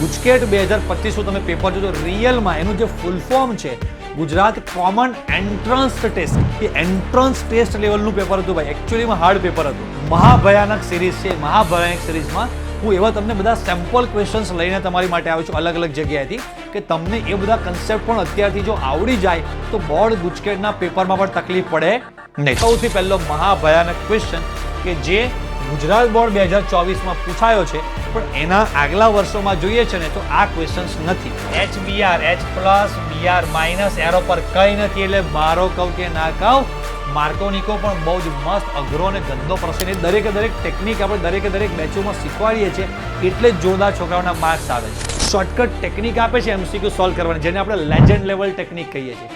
ગુજકેટ 2025 તમે પેપર જોજો રિયલમાં એનું જે ફૂલ ફોર્મ છે ગુજરાત કોમન એન્ટ્રન્સ ટેસ્ટ, એ એન્ટ્રન્સ ટેસ્ટ લેવલનું પેપર હતું ભાઈ. એકચ્યુઅલીમાં હાર્ડ પેપર હતું. મહાભયાનક સિરીઝ છે. મહાભયાનક સિરીઝમાં હું એવા તમને બધા સેમ્પલ ક્વેશ્ચન્સ લઈને તમારી માટે આવ્યો છું અલગ અલગ જગ્યાએથી, કે તમને એ બધા કન્સેપ્ટ પણ અત્યારથી જો આવડી જાય તો બોર્ડ ગુજકેટના પેપરમાં પણ તકલીફ પડે નહીં. સૌથી પહેલો મહાભયાનક ક્વેશ્ચન કે જે ગુજરાત બોર્ડ 2024માં પૂછાયો છે પણ એના આગલા વર્ષોમાં જોઈએ છે ને તો આ ક્વેશ્ચન્સ નથી. HBR, H plus BR minus arrow પર કંઈ નથી. એટલે મારો કહું કે ના કહું, માર્કોનિકો પણ બહુ જ મસ્ત અઘરો અને ગંદો પ્રશ્ન. એ દરેકે દરેક ટેકનિક આપણે દરેક બેચોમાં શીખવાડીએ છીએ એટલે જ જોરદાર છોકરાઓના માર્ક્સ આવે છે. શોર્ટકટ ટેકનિક આપે છે MCQ સોલ્વ કરવાની, જેને આપણે લેજન્ડ લેવલ ટેકનિક કહીએ છીએ.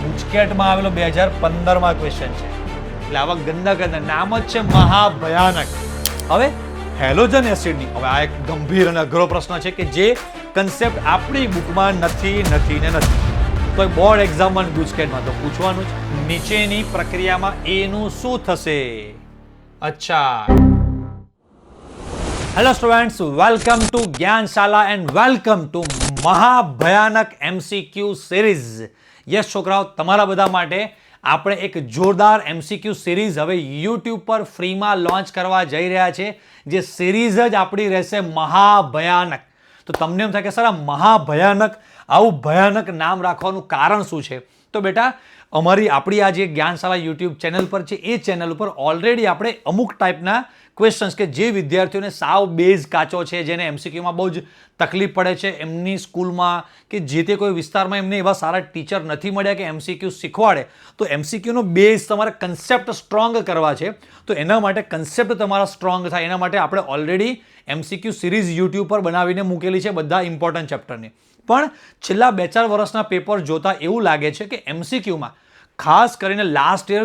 ગુજકેટમાં આવેલો 2015માં ક્વેશ્ચન છે. એટલે આવા ગંદા નામ જ છે મહાભયાનક. હવે હેલોજન એસિડની, હવે આ એક ગંભીર અને અઘરો પ્રશ્ન છે કે જે કન્સેપ્ટ આપણી બુકમાં નથી. તો બોર્ડ એક્ઝામમાં ગુજકેટમાં તો પૂછવાનું જ. નીચેની પ્રક્રિયામાં એનું શું થશે? અચ્છા, hello students, welcome to Gyanshala and welcome to મહાભયાનક MCQ સિરીઝ. યસ છોકરાઓ, તમારા બધા માટે આપણે એક જોરદાર MCQ સિરીઝ હવે YouTube પર ફ્રીમાં લોન્ચ કરવા જઈ રહ્યા છે. જે સિરીઝ જ આપણી રહેશે મહાભયાનક. તો તમને એમ થાય કે સર આ મહાભયાનક, આવું ભયાનક નામ રાખવાનું કારણ શું છે? તો બેટા આપણી આ જે જ્ઞાનશાલા YouTube ચેનલ પર છે એ ચેનલ ઉપર ઓલરેડી આપણે અમુક ટાઈપના ક્વેશ્ચન્સ કે જે વિદ્યાર્થીઓને સાવ બેઝ કાચો છે, જેને MCQમાં બહુ જ તકલીફ પડે છે, એમની સ્કૂલમાં કે જે તે કોઈ વિસ્તારમાં એમને એવા સારા ટીચર નથી મળ્યા કે MCQ શીખવાડે, તો MCQનો બેઝ તમારે કન્સેપ્ટ સ્ટ્રોંગ કરવા છે. તો એના માટે કન્સેપ્ટ તમારા સ્ટ્રોંગ થાય એના માટે આપણે ઓલરેડી MCQ સિરીઝ YouTube પર બનાવીને મૂકેલી છે બધા ઇમ્પોર્ટન્ટ ચેપ્ટરની. પણ છેલ્લા 2-4 વર્ષના પેપર જોતા એવું લાગે છે કે MCQમાં ખાસ કરીને લાસ્ટ યર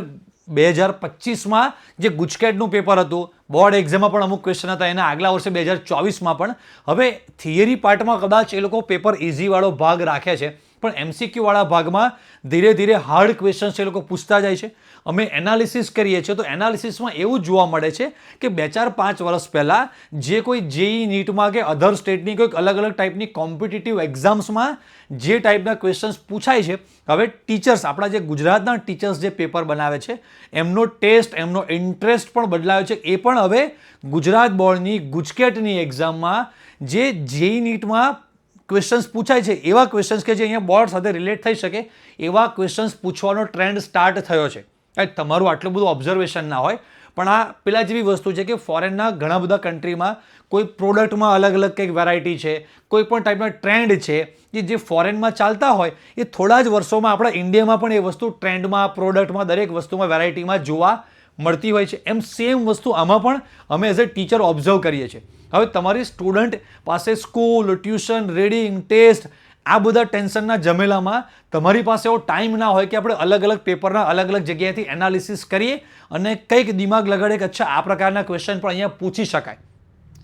2025માં જે ગુજકેટનું પેપર હતું, બોર્ડ એક્ઝામમાં પણ અમુક ક્વેશ્ચન હતા, એના આગલા વર્ષે 2024માં પણ હવે થિયરી પાર્ટમાં કદાચ એ લોકો પેપર ઇઝીવાળો ભાગ રાખે છે, પણ MCQ વાળા ભાગમાં ધીરે ધીરે હાર્ડ ક્વેશ્ચન્સ એ લોકો પૂછતા જાય છે. અમે એનાલિસિસ કરીએ છીએ તો એનાલિસિસમાં એવું જોવા મળે છે કે 2-4-5 વર્ષ પહેલાં જે કોઈ JEE નીટમાં કે અધર સ્ટેટની કોઈક અલગ અલગ ટાઈપની કોમ્પિટિટિવ એક્ઝામ્સમાં જે ટાઈપના ક્વેશ્ચન્સ પૂછાય છે, હવે ટીચર્સ, આપણા જે ગુજરાતના ટીચર્સ જે પેપર બનાવે છે એમનો ટેસ્ટ, એમનો ઇન્ટરેસ્ટ પણ બદલાયો છે. એ પણ હવે ગુજરાત બોર્ડની ગુજકેટની એક્ઝામમાં જે JEE નીટમાં ક્વેશ્ચન્સ પૂછાય છે એવા ક્વેશ્ચન્સ કે જે અહીંયા બોર્ડ સાથે રિલેટ થઈ શકે એવા ક્વેશ્ચન્સ પૂછવાનો ટ્રેન્ડ સ્ટાર્ટ થયો છે. તમારું આટલું બધું ઓબ્ઝર્વેશન ના હોય, પણ આ પેલા જેવી વસ્તુ છે કે ફોરેનના ઘણા બધા કન્ટ્રીમાં કોઈ પ્રોડક્ટમાં અલગ અલગ કંઈક વેરાયટી છે, કોઈ પણ ટાઈપના ટ્રેન્ડ છે કે જે ફોરેનમાં ચાલતા હોય એ થોડા જ વર્ષોમાં આપણા ઇન્ડિયામાં પણ એ વસ્તુ ટ્રેન્ડમાં, પ્રોડક્ટમાં, દરેક વસ્તુમાં, વેરાયટીમાં જોવા મળતી હોય છે. એમ સેમ વસ્તુ આમાં પણ અમે એઝ અ ટીચર ઓબ્ઝર્વ કરીએ છીએ. હવે તમારી સ્ટુડન્ટ પાસે સ્કૂલ, ટ્યુશન, રીડિંગ, ટેસ્ટ, આ બધા ટેન્શનના જમેલામાં તમારી પાસે એવો ટાઈમ ના હોય કે આપણે અલગ અલગ પેપરના અલગ અલગ જગ્યાએથી એનાલિસિસ કરીએ અને કંઈક દિમાગ લગાડે કે અચ્છા આ પ્રકારના ક્વેશ્ચન પણ અહીંયા પૂછી શકાય.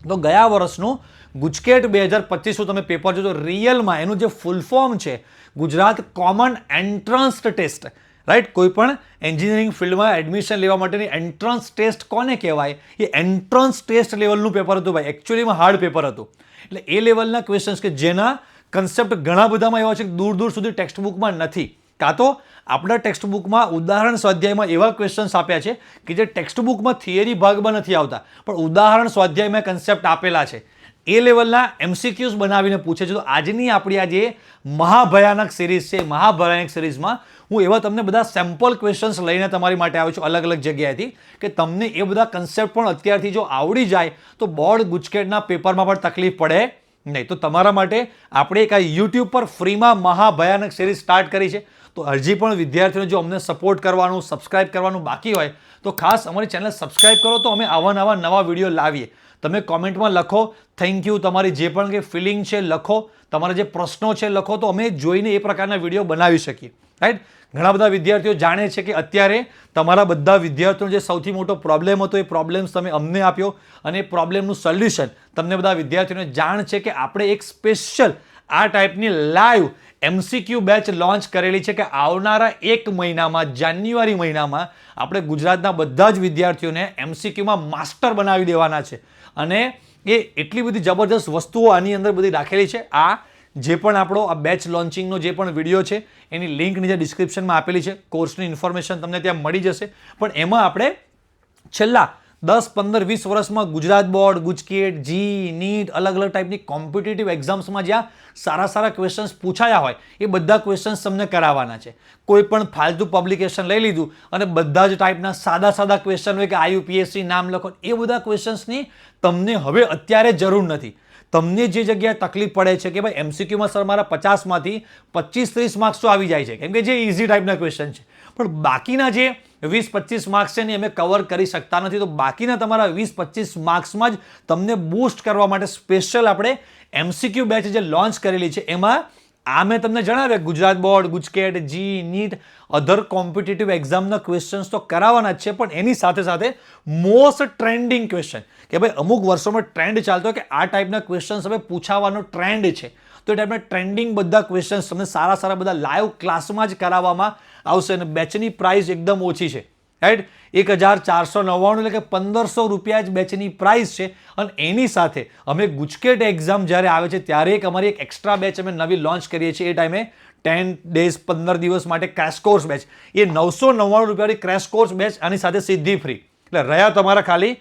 તો ગયા વર્ષનું ગુજકેટ 2025 તમે પેપર જોજો રિયલમાં એનું જે ફૂલ ફોર્મ છે Gujarat common entrance test, right? કોઈ પણ એન્જિનિયરિંગ ફિલ્ડમાં એડમિશન લેવા માટેની એન્ટ્રન્સ ટેસ્ટ કોને કહેવાય? એ એન્ટ્રન્સ ટેસ્ટ લેવલનું પેપર હતું ભાઈ. એકચ્યુઅલીમાં હાર્ડ પેપર હતું. એટલે એ લેવલના ક્વેશ્ચન્સ કે જેના કન્સેપ્ટ ઘણા બધામાં એવા છે કે દૂર દૂર સુધી ટેક્સ્ટ બુકમાં નથી, કાં તો આપણા ટેક્સ્ટ બુકમાં ઉદાહરણ સ્વાધ્યાયમાં એવા ક્વેશ્ચન્સ આપ્યા છે કે જે ટેક્સ્ટ બુકમાં થિયરી ભાગમાં નથી આવતા, પણ ઉદાહરણ સ્વાધ્યાયમાં કન્સેપ્ટ આપેલા છે. એ લેવલના MCQs બનાવીને પૂછે છે. તો આજની આપણી આ જે મહાભયાનક સિરીઝ છે, મહાભયાનક સિરીઝમાં હું એવા તમને બધા સેમ્પલ ક્વેશ્ચન્સ લઈને તમારી માટે આવ્યો છું અલગ અલગ જગ્યાએથી, કે તમને એ બધા કન્સેપ્ટ પણ અત્યારથી જો આવડી જાય તો બોર્ડ ગુજકેટના પેપરમાં પણ તકલીફ પડે નહીં. તો તમારા માટે આપણે એક આ YouTube પર ફ્રીમાં મહાભયાનક સિરીઝ સ્ટાર્ટ કરી છે. તો હજી પણ વિદ્યાર્થીઓને જો અમને સપોર્ટ કરવાનું, સબસ્ક્રાઇબ કરવાનું બાકી હોય તો ખાસ અમારી ચેનલ સબસ્ક્રાઇબ કરો, તો અમે આવા નવા વિડીયો લાવીએ. તમે કોમેન્ટમાં લખો થેન્ક યુ, તમારી જે પણ કંઈ ફિલિંગ છે લખો, તમારા જે પ્રશ્નો છે લખો, તો અમે જોઈને એ પ્રકારના વિડીયો બનાવી શકીએ, રાઈટ? ઘણા બધા વિદ્યાર્થીઓ જાણે છે કે અત્યારે તમારા બધા વિદ્યાર્થીઓનો જે સૌથી મોટો પ્રોબ્લેમ હતો એ પ્રોબ્લેમ્સ તમે અમને આપ્યો અને એ પ્રોબ્લેમનું સોલ્યુશન તમને બધા વિદ્યાર્થીઓને જાણ છે કે આપણે એક સ્પેશિયલ આ ટાઈપની લાઈવ MCQ બેચ લોન્ચ કરેલી છે કે આવનારા 1 મહિનામાં, જાન્યુઆરી મહિનામાં આપણે ગુજરાતના બધા જ વિદ્યાર્થીઓને MCQમાં માસ્ટર બનાવી દેવાના છે. અને એ એટલી બધી જબરજસ્ત વસ્તુઓ આની અંદર બધી રાખેલી છે. આ જે પણ આપણો આ બેચ લોન્ચિંગનો જે પણ વિડીયો છે એની લિંક નીચે ડિસ્ક્રિપ્શનમાં આપેલી છે. કોર્સની ઇન્ફોર્મેશન તમને ત્યાં મળી જશે. પણ એમાં આપણે છેલ્લા 10, 15, 20 વર્ષમાં ગુજરાત બોર્ડ, ગુજકેટ, જી, નીટ, અલગ અલગ ટાઈપની કોમ્પિટિટિવ એક્ઝામ્સમાં જ્યાં સારા ક્વેશ્ચન્સ પૂછાયા હોય એ બધા ક્વેશ્ચન્સ તમને કરાવવાના છે. કોઈ પણ ફાલતુ પબ્લિકેશન લઈ લીધું અને બધા જ ટાઈપના સાદા ક્વેશ્ચન હોય કે IUPSC નામ લખો, એ બધા ક્વેશ્ચન્સની તમને હવે અત્યારે જરૂર નથી. તમને જે જગ્યાએ તકલીફ પડે છે કે ભાઈ MCQમાં સર મારા 50માંથી 25-30 માર્ક્સ તો આવી જાય છે કેમ કે જે ઇઝી ટાઈપના ક્વેશ્ચન છે, પણ બાકીના જે 20-25 માર્ક્સ છે ને અમે કવર કરી શકતા નથી. તો બાકીના તમારા 20-25 માર્ક્સમાં જ તમને બૂસ્ટ કરવા માટે સ્પેશિયલ આપણે MCQ બેચ જે લોન્ચ કરેલી છે એમાં આ મેં તમને જણાવ્યા ગુજરાત બોર્ડ, ગુજકેટ, જી, નીટ, અધર કોમ્પિટિટિવ એક્ઝામના ક્વેશ્ચન્સ તો કરાવવાના જ છે, પણ એની સાથે મોસ્ટ ટ્રેન્ડિંગ ક્વેશ્ચન કે ભાઈ અમુક વર્ષોમાં ટ્રેન્ડ ચાલતો હોય કે આ ટાઈપના ક્વેશ્ચન્સ હવે પૂછાવાનો ટ્રેન્ડ છે, તો એ ટાઈપના ટ્રેન્ડિંગ બધા ક્વેશ્ચન્સ તમને સારા બધા લાઈવ ક્લાસમાં જ કરાવવામાં આવશે. અને બેચની પ્રાઇસ એકદમ ઓછી છે, રાઈટ? 1499 એટલે કે 1500 રૂપિયા જ બેચની પ્રાઇસ છે. અને એની સાથે અમે ગુજકેટ એક્ઝામ જ્યારે આવે છે ત્યારે અમારી એક એક્સ્ટ્રા બેચ અમે નવી લોન્ચ કરીએ છીએ. એ ટાઈમે 10 ડેઝ 15 દિવસ માટે ક્રેશ કોર્સ બેચ, એ 999 રૂપિયાની ક્રેશ કોર્સ બેચ, આની સાથે સીધી ફ્રી, એટલે રહ્યા તમારા ખાલી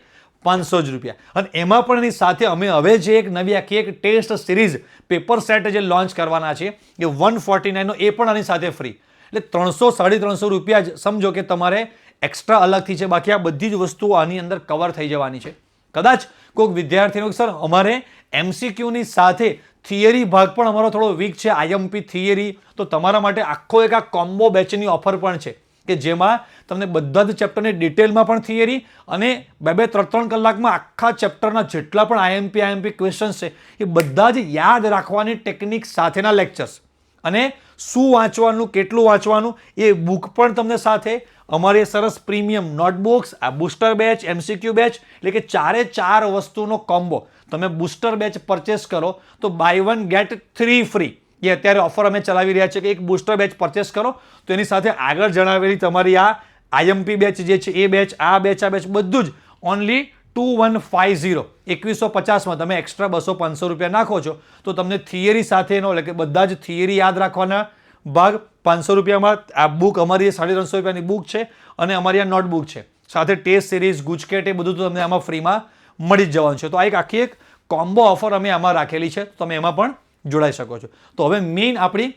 500 જ રૂપિયા. અને એમાં પણ એની સાથે અમે હવે જે એક નવી આખી એક ટેસ્ટ સિરીઝ પેપર સેટ જે લોન્ચ કરવાના છે એ 149નો, એ પણ આની સાથે ફ્રી. એટલે 300-350 રૂપિયા જ સમજો કે તમારે એક્સ્ટ્રા અલગથી છે. બાકી આ બધી જ વસ્તુઓ આની અંદર કવર થઈ જવાની છે. કદાચ કોઈક વિદ્યાર્થીનો સર અમારે MCQની સાથે થિયરી ભાગ પણ અમારો થોડો વીક છે, IMP થિયરી, તો તમારા માટે આખો એક આ કોમ્બો બેચની ઓફર પણ છે કે જેમાં તમને બધા જ ચેપ્ટરની ડિટેલમાં પણ થિયરી અને 2-3 કલાકમાં આખા ચેપ્ટરના જેટલા પણ IMP ક્વેશ્ચન્સ છે એ બધા જ યાદ રાખવાની ટેકનિક સાથેના લેક્ચર્સ, અને શું વાંચવાનું, કેટલું વાંચવાનું, એ બુક પણ તમને સાથે, અમારી સરસ પ્રીમિયમ નોટબુક્સ, આ બુસ્ટર બેચ, MCQ બેચ, એટલે કે 4 વસ્તુનો કોમ્બો. તમે બુસ્ટર બેચ પરચેસ કરો તો બાય 1 ગેટ 3 ફ્રી, એ અત્યારે ઓફર અમે ચલાવી રહ્યા છીએ કે એક બુસ્ટર બેચ પરચેસ કરો તો એની સાથે આગળ જણાવેલી તમારી આ IMP બેચ જે છે એ બેચ, આ બેચ બધું જ ઓનલી 2150, 2150માં તમે એક્સ્ટ્રા 200-500 રૂપિયા નાખો છો તો તમને થિયરી સાથેનો, એટલે કે બધા જ થિયરી યાદ રાખવાના ભાગ 500 રૂપિયામાં. આ બુક અમારી 350 રૂપિયાની બુક છે અને અમારી આ નોટબુક છે, સાથે ટેસ્ટ સિરીઝ, ગુજકેટ, એ બધું તો તમને આમાં ફ્રીમાં મળી જ જવાનું છે. તો આ એક આખી એક કોમ્બો ઓફર અમે આમાં રાખેલી છે, તમે એમાં પણ જોડાઈ શકો છો. તો હવે મેઇન આપણી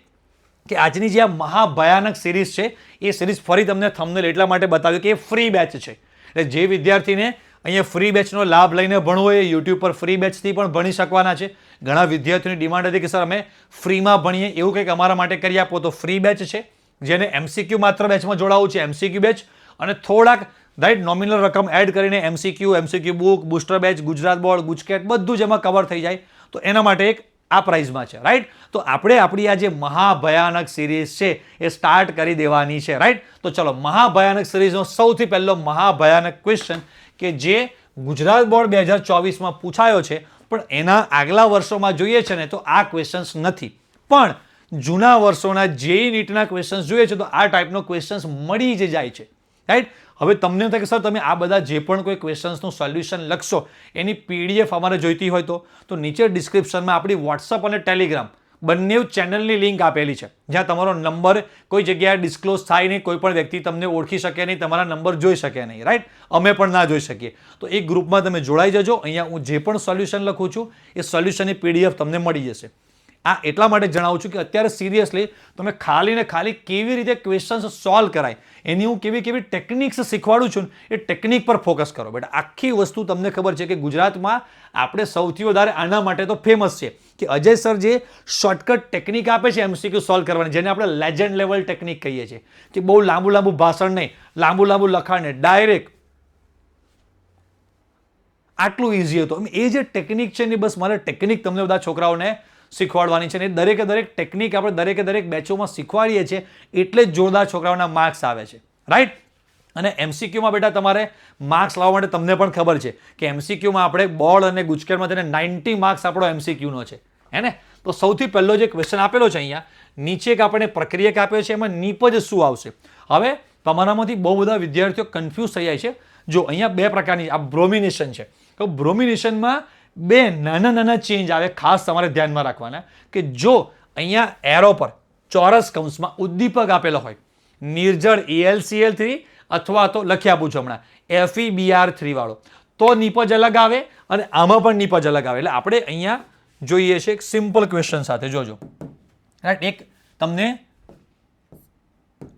કે આજની જે આ મહાભયાનક સિરીઝ છે એ સિરીઝ ફરી તમને થંબનેલ એટલા માટે બતાવ્યું કે એ ફ્રી બેચ છે. એટલે જે વિદ્યાર્થીને અહીંયા ફ્રી બેચનો લાભ લઈને ભણવો હોય એ યુટ્યુબ પર ફ્રી બેચથી પણ ભણી શકવાના છે. ઘણા વિદ્યાર્થીઓની ડિમાન્ડ હતી કે સર અમે ફ્રીમાં ભણીએ, એવું કંઈક અમારા માટે કરી આપો, તો ફ્રી બેચ છે. જેને MCQ માત્ર બેચમાં જોડાવવું છે MCQ બેચ, અને થોડાક રાઈટ નોમિનલ રકમ એડ કરીને MCQ book, booster batch, Gujarat board, GUJCET બધું જ એમાં કવર થઈ જાય, તો એના માટે એક આ પ્રાઇઝમાં છે, રાઈટ? તો આપણે આપણી આ જે મહાભયાનક સિરીઝ છે એ સ્ટાર્ટ કરી દેવાની છે, રાઈટ? તો ચલો, મહાભયાનક સિરીઝનો સૌથી પહેલો મહાભયાનક ક્વેશ્ચન કે જે ગુજરાત બોર્ડ 2024માં પૂછાયો છે, પણ એના આગલા વર્ષોમાં જોઈએ છે ને તો આ ક્વેશ્ચન્સ નથી, પણ જૂના વર્ષોના JEE નીટના ક્વેશ્ચન્સ જોઈએ છે તો આ ટાઈપનો ક્વેશ્ચન્સ મળી જ જાય છે, રાઈટ? હવે તમને થાય કે સર તમે આ બધા જે પણ કોઈ ક્વેશ્ચન્સનું સોલ્યુશન લખશો એની PDF અમારે જોઈતી હોય તો નીચે ડિસ્ક્રિપ્શનમાં આપણી WhatsApp અને Telegram બંને ચેનલની લિંક આપેલી છે, જ્યાં તમારો નંબર કોઈ જગ્યાએ ડિસ્ક્લોઝ થાય નહીં, કોઈ પણ વ્યક્તિ તમને ઓળખી શકે નહીં, તમારા નંબર જોઈ શકે નહીં, રાઈટ? અમે પણ ના જોઈ શકીએ. તો એ ગ્રુપમાં તમે જોડાઈ જજો. અહીંયા હું જે પણ સોલ્યુશન લખું છું એ સોલ્યુશનની PDF તમને મળી જશે. આ એટલા માટે જણાવું છું કે અત્યારે સિરિયસલી તમે ખાલી ને ખાલી કેવી રીતે ક્વેશ્ચન્સ સોલ્વ કરાય એની હું કેવી ટેકનિક્સ શીખવાડું છું એ ટેકનિક પર ફોકસ કરો બેટા. આખી વસ્તુ તમને ખબર છે કે ગુજરાતમાં આપણે સૌથી વધારે આના માટે તો ફેમસ છે કે અજય સર જે શોર્ટકટ ટેકનિક આપે છે MCQ સોલ્વ કરવાની, જેને આપણે લેજન્ડ લેવલ ટેકનિક કહીએ છીએ, કે બહુ લાંબુ ભાષણ નહીં, લાંબુ લખાણ નહીં, ડાયરેક્ટ આટલું ઇઝી હતું. એ જે ટેકનિક છે ને બસ મારે ટેકનિક તમને બધા છોકરાઓને શીખવાડવાની છે, ને દરેકે દરેક ટેકનિક આપણે દરેક બેચોમાં શીખવાડીએ છીએ એટલે જ જોરદાર છોકરાઓના માર્ક્સ આવે છે, રાઈટ? અને MCQમાં બેટા તમારે માર્ક્સ લાવવા માટે તમને પણ ખબર છે કે MCQમાં આપણે બોર્ડ અને ગુજકેટમાં તેને 90 માર્ક્સ આપણો MCQનો છે, હે ને? તો સૌથી પહેલો જે ક્વેશ્ચન આપેલો છે અહીંયા નીચે એક આપણે પ્રક્રિયક આપ્યો છે, એમાં નિપજ શું આવશે? હવે તમારામાંથી બહુ બધા વિદ્યાર્થીઓ કન્ફ્યુઝ થઈ જાય છે. જો અહીંયા બે પ્રકારની આ બ્રોમિનેશન છે, તો બ્રોમિનેશનમાં બે નાના નાના ચેન્જ આવે, ખાસ તમારે ધ્યાનમાં રાખવાના કે જો અહીંયા એરો પર ચોરસ કૌંસમાં ઉદ્દીપક આપેલો હોય, નિર્જળ AlCl3 અથવા તો લખી આપું છું હમણાં FeBr3 વાળો, તો નિપજ અલગ આવે અને આમાં પણ નિપજ અલગ આવે. એટલે આપણે અહીંયા જોઈએ છે એક સિમ્પલ ક્વેશ્ચન સાથે. જોજો, એક તમને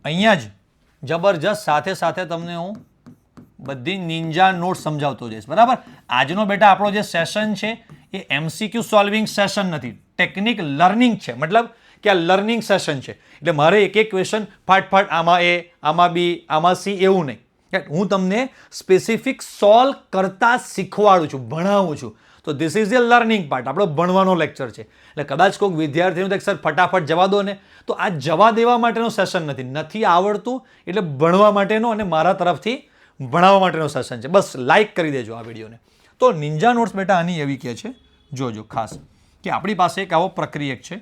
અહીંયા જ જબરજસ્ત સાથે સાથે તમને હું બધી નિંજા નોટ સમજાવતો જઈશ. બરાબર, આજનો બેટા આપણો જે સેશન છે એ MCQ સોલ્વિંગ સેશન નથી, ટેકનિક લર્નિંગ છે. મતલબ કે આ લર્નિંગ સેશન છે, એટલે મારે એક એક ક્વેશ્ચન ફાટફાટ આમાં A, આમાં B, આમાં C એવું નહીં. હું તમને સ્પેસિફિક સોલ્વ કરતા શીખવાડું છું, ભણાવું છું. તો this is A learning part, આપણો ભણવાનો લેક્ચર છે. એટલે કદાચ કોઈક વિદ્યાર્થીનું સર ફટાફટ જવા દો ને, તો આ જવા દેવા માટેનો સેશન નથી આવડતું એટલે ભણવા માટેનો અને મારા તરફથી ભણાવવા માટેનો સેશન છે. બસ લાઈક કરી દેજો આ વિડીયોને. તો નિંજા નોટ્સ બેટા આની એવી કહે છે, જોજો ખાસ, કે આપણી પાસે એક આવો પ્રક્રિયક છે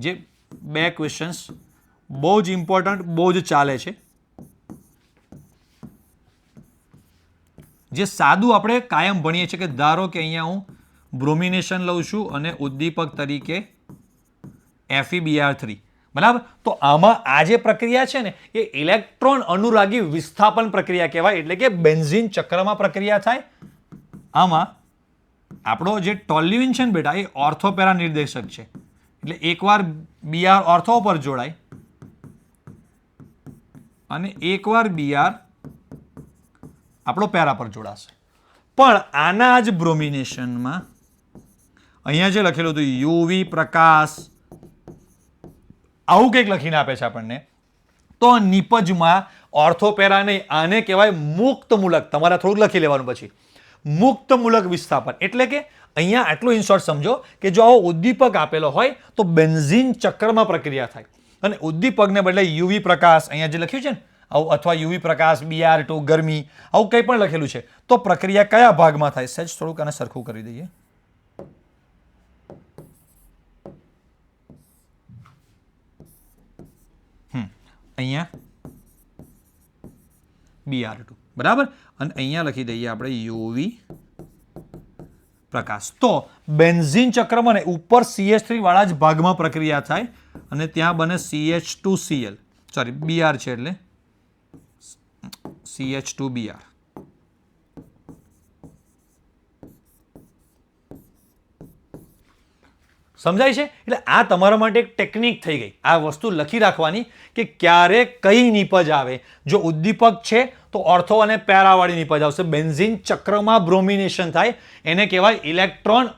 જે બે ક્વેશ્ચન્સ બહુ જ ઇમ્પોર્ટન્ટ, બહુ જ ચાલે છે, જે સાદું આપણે કાયમ ભણીએ છીએ. કે ધારો કે અહીંયા હું બ્રોમિનેશન લઉં છું અને ઉદ્દીપક તરીકે FeBr3. બરાબર, તો આમાં આ જે પ્રક્રિયા છે ને એ ઇલેક્ટ્રોન અનુરાગી વિસ્થાપન પ્રક્રિયા કહેવાય. એટલે કે બેન્ઝીન ચક્રમાં પ્રક્રિયા થાય. આમાં આપણો જે ટોલ્યુઇન છે ને બેટા એ ઓર્થોપેરા નિર્દેશક છે, એટલે એકવાર Br ઓર્થો પર જોડાય અને એકવાર Br આપણો પેરા પર જોડાશે. પણ આના જ બ્રોમિનેશનમાં અહીંયા જે લખેલું હતું UV પ્રકાશ આવું કંઈક લખીને આપે છે આપણને, તો નિપજમાં ઓર્થોપેરા નહીં, આને કહેવાય મુક્તમૂલક. તમારે થોડુંક લખી લેવાનું પછી, મુક્તમૂલક વિસ્થાપન. એટલે કે અહીંયા આટલું ઇનશોર્ટ સમજો કે જો આવો ઉદ્દીપક આપેલો હોય તો બેન્ઝીન ચક્રમાં પ્રક્રિયા થાય અને ઉદ્દીપકને બદલે UV પ્રકાશ અહીંયા જે લખ્યું છે ને આવું, અથવા UV પ્રકાશ, Br2 ગરમી, આવું કંઈ પણ લખેલું છે, તો પ્રક્રિયા કયા ભાગમાં થાય? સહેજ થોડુંક આને સરખું કરી દઈએ. અહીંયા Br2 બરાબર, અને અહીંયા લખી દઈએ આપણે UV પ્રકાશ. તો બેન્ઝીન ચક્રમાં ને ઉપર CH3 વાળા જ ભાગમાં પ્રક્રિયા થાય અને ત્યાં બને CH2Cl, સોરી Br છે એટલે CH2Br. સમજાય છે? એટલે આ તમારા માટે એક ટેકનિક થઈ ગઈ, આ વસ્તુ લખી રાખવાની કે ક્યારે કઈ નિપજ આવે. જો ઉદ્દીપક છે તો ઓર્થો અને પેરાવાળી નિપજ આવશે. બેન્ઝીન ચક્રમાં બ્રોમિનેશન થાય એને કહેવાય ઇલેક્ટ્રોન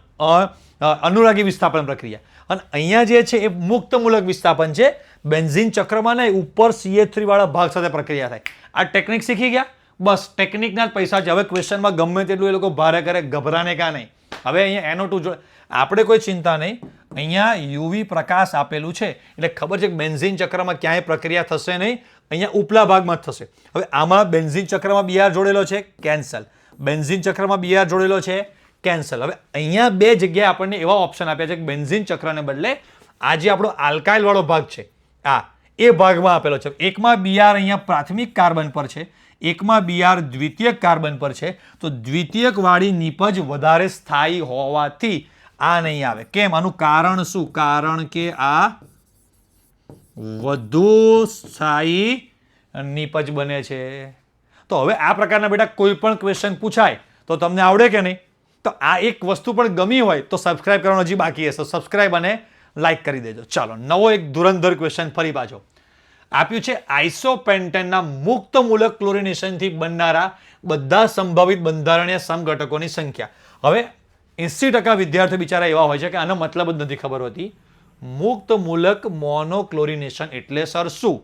અનુરાગી વિસ્થાપન પ્રક્રિયા. અને અહીંયા જે છે એ મુક્તમૂલક વિસ્થાપન છે, બેન્ઝીન ચક્રમાં નહીં, ઉપર CH3 વાળા ભાગ સાથે પ્રક્રિયા થાય. આ ટેકનિક શીખી ગયા, બસ ટેકનિકના જ પૈસા છે. હવે ક્વેશ્ચનમાં ગમે તેટલું એ લોકો ભારે કરે, ગભરાને કાં નહીં. હવે અહીંયા NO2 જોડે આપણે કોઈ ચિંતા નહીં, અહીંયા UV પ્રકાશ આપેલું છે એટલે ખબર છે કે બેન્ઝીન ચક્રમાં ક્યાંય પ્રક્રિયા થશે નહીં, અહીંયા ઉપલા ભાગમાં જ થશે. હવે આમાં બેન્ઝીન ચક્રમાં Br જોડેલો છે, કેન્સલ. બેન્ઝીન ચક્રમાં Br જોડેલો છે, કેન્સલ. હવે અહીંયા બે જગ્યાએ આપણને એવા ઓપ્શન આપ્યા છે કે બેન્ઝીન ચક્રને બદલે આ જે આપણો આલ્કાઇલ વાળો ભાગ છે આ એ ભાગમાં આપેલો છે. એકમાં Br અહીંયા પ્રાથમિક કાર્બન પર છે, એકમાં Br દ્વિતીયક કાર્બન પર છે. તો દ્વિતીયક વાળી નિપજ વધારે સ્થાયી હોવાથી આ નહીં આવે. કેમ? આનું કારણ શું? કારણ કે આ વધુ સ્થાયી નિપજ બને છે. તો હવે આ પ્રકારના બેટા કોઈ પણ ક્વેશ્ચન પૂછાય તો તમને આવડે કે નહીં? તો આ એક વસ્તુ પણ ગમી હોય તો સબસ્ક્રાઇબ કરવાનું હજી બાકી હશે, સબસ્ક્રાઇબ અને લાઈક કરી દેજો. ચાલો, નવો એક ધુરંધર ક્વેશ્ચન ફરી પાછો આપ્યું છે. આઇસોપેન્ટેનના મુક્તમૂલક ક્લોરિનેશનથી બનનારા બધા સંભવિત બંધારણીય સમઘટકોની સંખ્યા. હવે 80% વિદ્યાર્થીઓ બિચારા એવા હોય છે કે આનો મતલબ જ નથી ખબર હોતી. મુક્તમૂલક મોનોક્લોરિનેશન એટલે સર શું?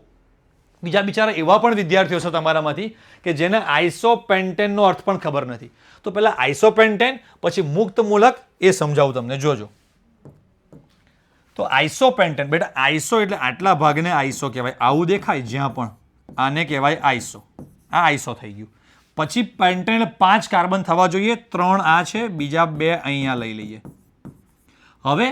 બીજા બિચારા એવા પણ વિદ્યાર્થીઓ છે તમારામાંથી કે જેને આઇસોપેન્ટેનનો અર્થ પણ ખબર નથી. તો પહેલા આઇસોપેન્ટેન, પછી મુક્તમૂલક, એ સમજાવું તમને, જોજો. તો આઇસોપેન્ટેન બેટા, આઇસો એટલે આટલા ભાગને આઇસો કહેવાય. આવું દેખાય જ્યાં પણ આને કહેવાય આઇસો. આ આઇસો થઈ ગયું. પછી પેન્ટેન એટલે 5 કાર્બન થવા જોઈએ, 3 આ છે, બીજા 2 અહીંયા લઈ લઈએ. હવે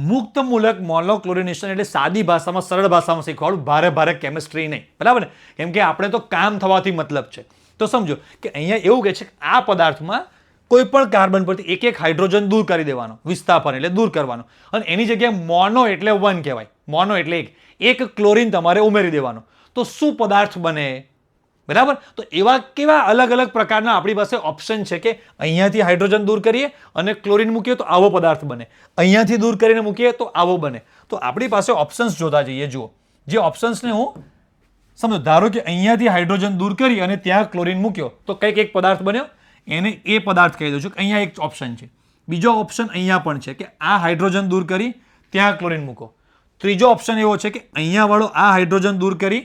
મુક્તમૂલક મોનોક્લોરિનેશન એટલે સાદી ભાષામાં, સરળ ભાષામાં શીખવાડું, ભારે કેમિસ્ટ્રી નહીં, બરાબર ને? કેમ કે આપણે તો કામ થવાથી મતલબ છે. તો સમજો કે અહીંયા એવું કહે છે કે આ પદાર્થમાં કોઈ પણ કાર્બન પરથી એક એક હાઇડ્રોજન દૂર કરી દેવાનો, વિસ્થાપન એટલે દૂર કરવાનો, અને એની જગ્યાએ મોનો એટલે 1 કહેવાય, મોનો એટલે એક ક્લોરીન તમારે ઉમેરી દેવાનો. તો શું પદાર્થ બને? બરાબર. તો એવા કેવા અલગ અલગ પ્રકારના આપણી પાસે ઓપ્શન છે કે અહીંયાથી હાઇડ્રોજન દૂર કરીએ અને ક્લોરીન મૂકીએ તો આવો પદાર્થ બને, અહીંયાથી દૂર કરીને મૂકીએ તો આવો બને. તો આપણી પાસે ઓપ્શન્સ જોતા જઈએ. જુઓ, જે ઓપ્શન્સને હું સમજો, ધારો કે અહીંયાથી હાઇડ્રોજન દૂર કરી અને ત્યાં ક્લોરીન મૂક્યો તો કંઈક એક પદાર્થ બન્યો, એને એ પદાર્થ કહી દઉં છું કે અહીંયા એક ઓપ્શન છે. બીજો ઓપ્શન અહીંયા પણ છે કે આ હાઇડ્રોજન દૂર કરી ત્યાં ક્લોરીન મૂકો. ત્રીજો ઓપ્શન એવો છે કે અહીંયા વાળો આ હાઇડ્રોજન દૂર કરી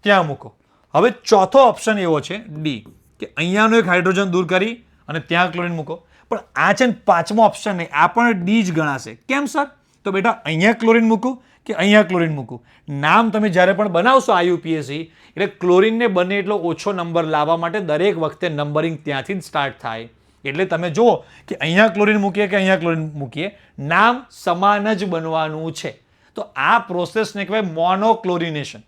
ત્યાં મૂકો. હવે ચોથો ઓપ્શન એવો છે ડી, કે અહીંયાનો એક હાઇડ્રોજન દૂર કરી અને ત્યાં ક્લોરીન મૂકો. પણ આ છે ને પાંચમો ઓપ્શન નહીં, આ પણ ડી જ ગણાશે. કેમ સર? તો બેટા અહીંયા ક્લોરીન મૂકું કે અહીંયા ક્લોરીન મૂકું, નામ તમે જ્યારે પણ બનાવશો IUPAC એટલે ક્લોરીનને બને એટલો ઓછો નંબર લાવવા માટે દરેક વખતે નંબરિંગ ત્યાંથી જ સ્ટાર્ટ થાય. એટલે તમે જુઓ કે અહીંયા ક્લોરીન મૂકીએ કે અહીંયા ક્લોરીન મૂકીએ, નામ સમાન જ બનવાનું છે. તો આ પ્રોસેસને કહેવાય મોનોક્લોરિનેશન.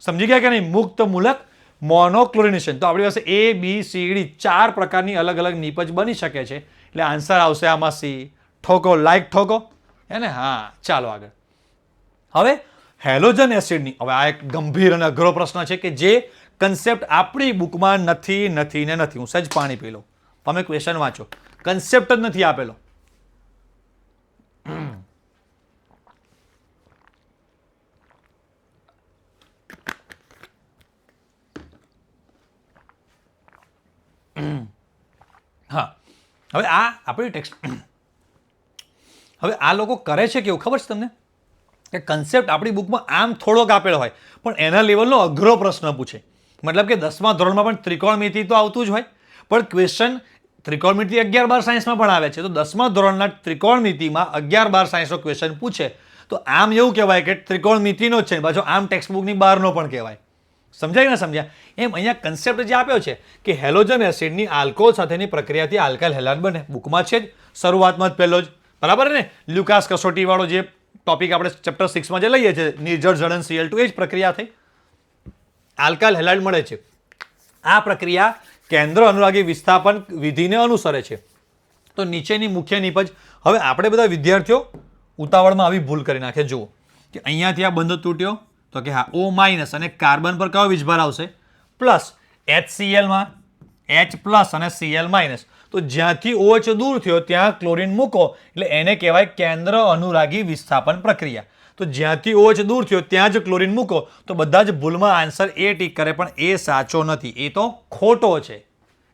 સમજી ગયા કે નહીં? મુક્ત મૂલક મોનોક્લોરિનેશન. તો આપણી પાસે A, B, C, D 4 પ્રકારની અલગ અલગ નિપજ બની શકે છે. એટલે આન્સર આવશે આમાં C. ઠોકો, લાઈક ઠોકો, હે ને? હા, ચાલો આગળ. હવે હેલોજન એસિડની, હવે આ એક ગંભીર અને અઘરો પ્રશ્ન છે કે જે કન્સેપ્ટ આપણી બુકમાં નથી નથી ને નથી. હું સહેજ પાણી પી લઉં, તમે ક્વેશ્ચન વાંચો. કન્સેપ્ટ જ નથી આપેલો. હા, હવે આ આપણી ટેક્સ્ટ, હવે આ લોકો કરે છે કેવું ખબર છે તમને? કે કન્સેપ્ટ આપણી બુકમાં આમ થોડોક આપેલો હોય પણ એના લેવલનો અઘરો પ્રશ્ન પૂછે. મતલબ કે 10મા ધોરણમાં પણ ત્રિકોણમિતિ તો આવતું જ હોય, પણ ક્વેશ્ચન ત્રિકોણમિતિ 11-12 સાયન્સમાં પણ આવે છે. તો 10મા ધોરણના ત્રિકોણમિતિમાં 11-12 સાયન્સનો ક્વેશ્ચન પૂછે તો આમ એવું કહેવાય કે ત્રિકોણમિતિનો જ છે, પાછો આમ ટેક્સ્ટબુકની બહારનો પણ કહેવાય. સમજાય ને? સમજ્યા? એમ અહીંયા કન્સેપ્ટ જે આપ્યો છે કે હેલોજન એસિડની આલ્કોહોલ સાથેની પ્રક્રિયાથી આલ્કાઇલ હેલાઇડ બને. બુકમાં છે જ, શરૂઆતમાં જ પહેલો જ, બરાબર ને? લ્યુકાસ કસોટીવાળો જે ટોપિક આપણે ચેપ્ટર 6માં જે લઈએ છીએ, નિર્જળ જળન Cl2, એ જ પ્રક્રિયા થઈ, આલ્કાઇલ હેલાઇડ મળે છે. આ પ્રક્રિયા કેન્દ્ર અનુરાગી વિસ્થાપન વિધિને અનુસરે છે. તો નીચેની મુખ્ય નિપજ, હવે આપણે બધા વિદ્યાર્થીઓ ઉતાવળમાં આવી ભૂલ કરી નાખે. જુઓ કે અહીંયાથી આ બંધ તૂટ્યો તો કે હા O- અને કાર્બન પર કયો વીજભાર આવશે? પ્લસ. HCl માં H+ અને Cl-. તો જ્યાંથી OH દૂર થયો ત્યાં ક્લોરીન મૂકો એટલે એને કહેવાય કેન્દ્ર અનુરાગી વિસ્થાપન પ્રક્રિયા. તો જ્યાંથી OH દૂર થયો ત્યાં જ ક્લોરીન મૂકો. તો બધા જ ભૂલમાં આન્સર એ ટીક કરે, પણ એ સાચો નથી, એ તો ખોટો છે.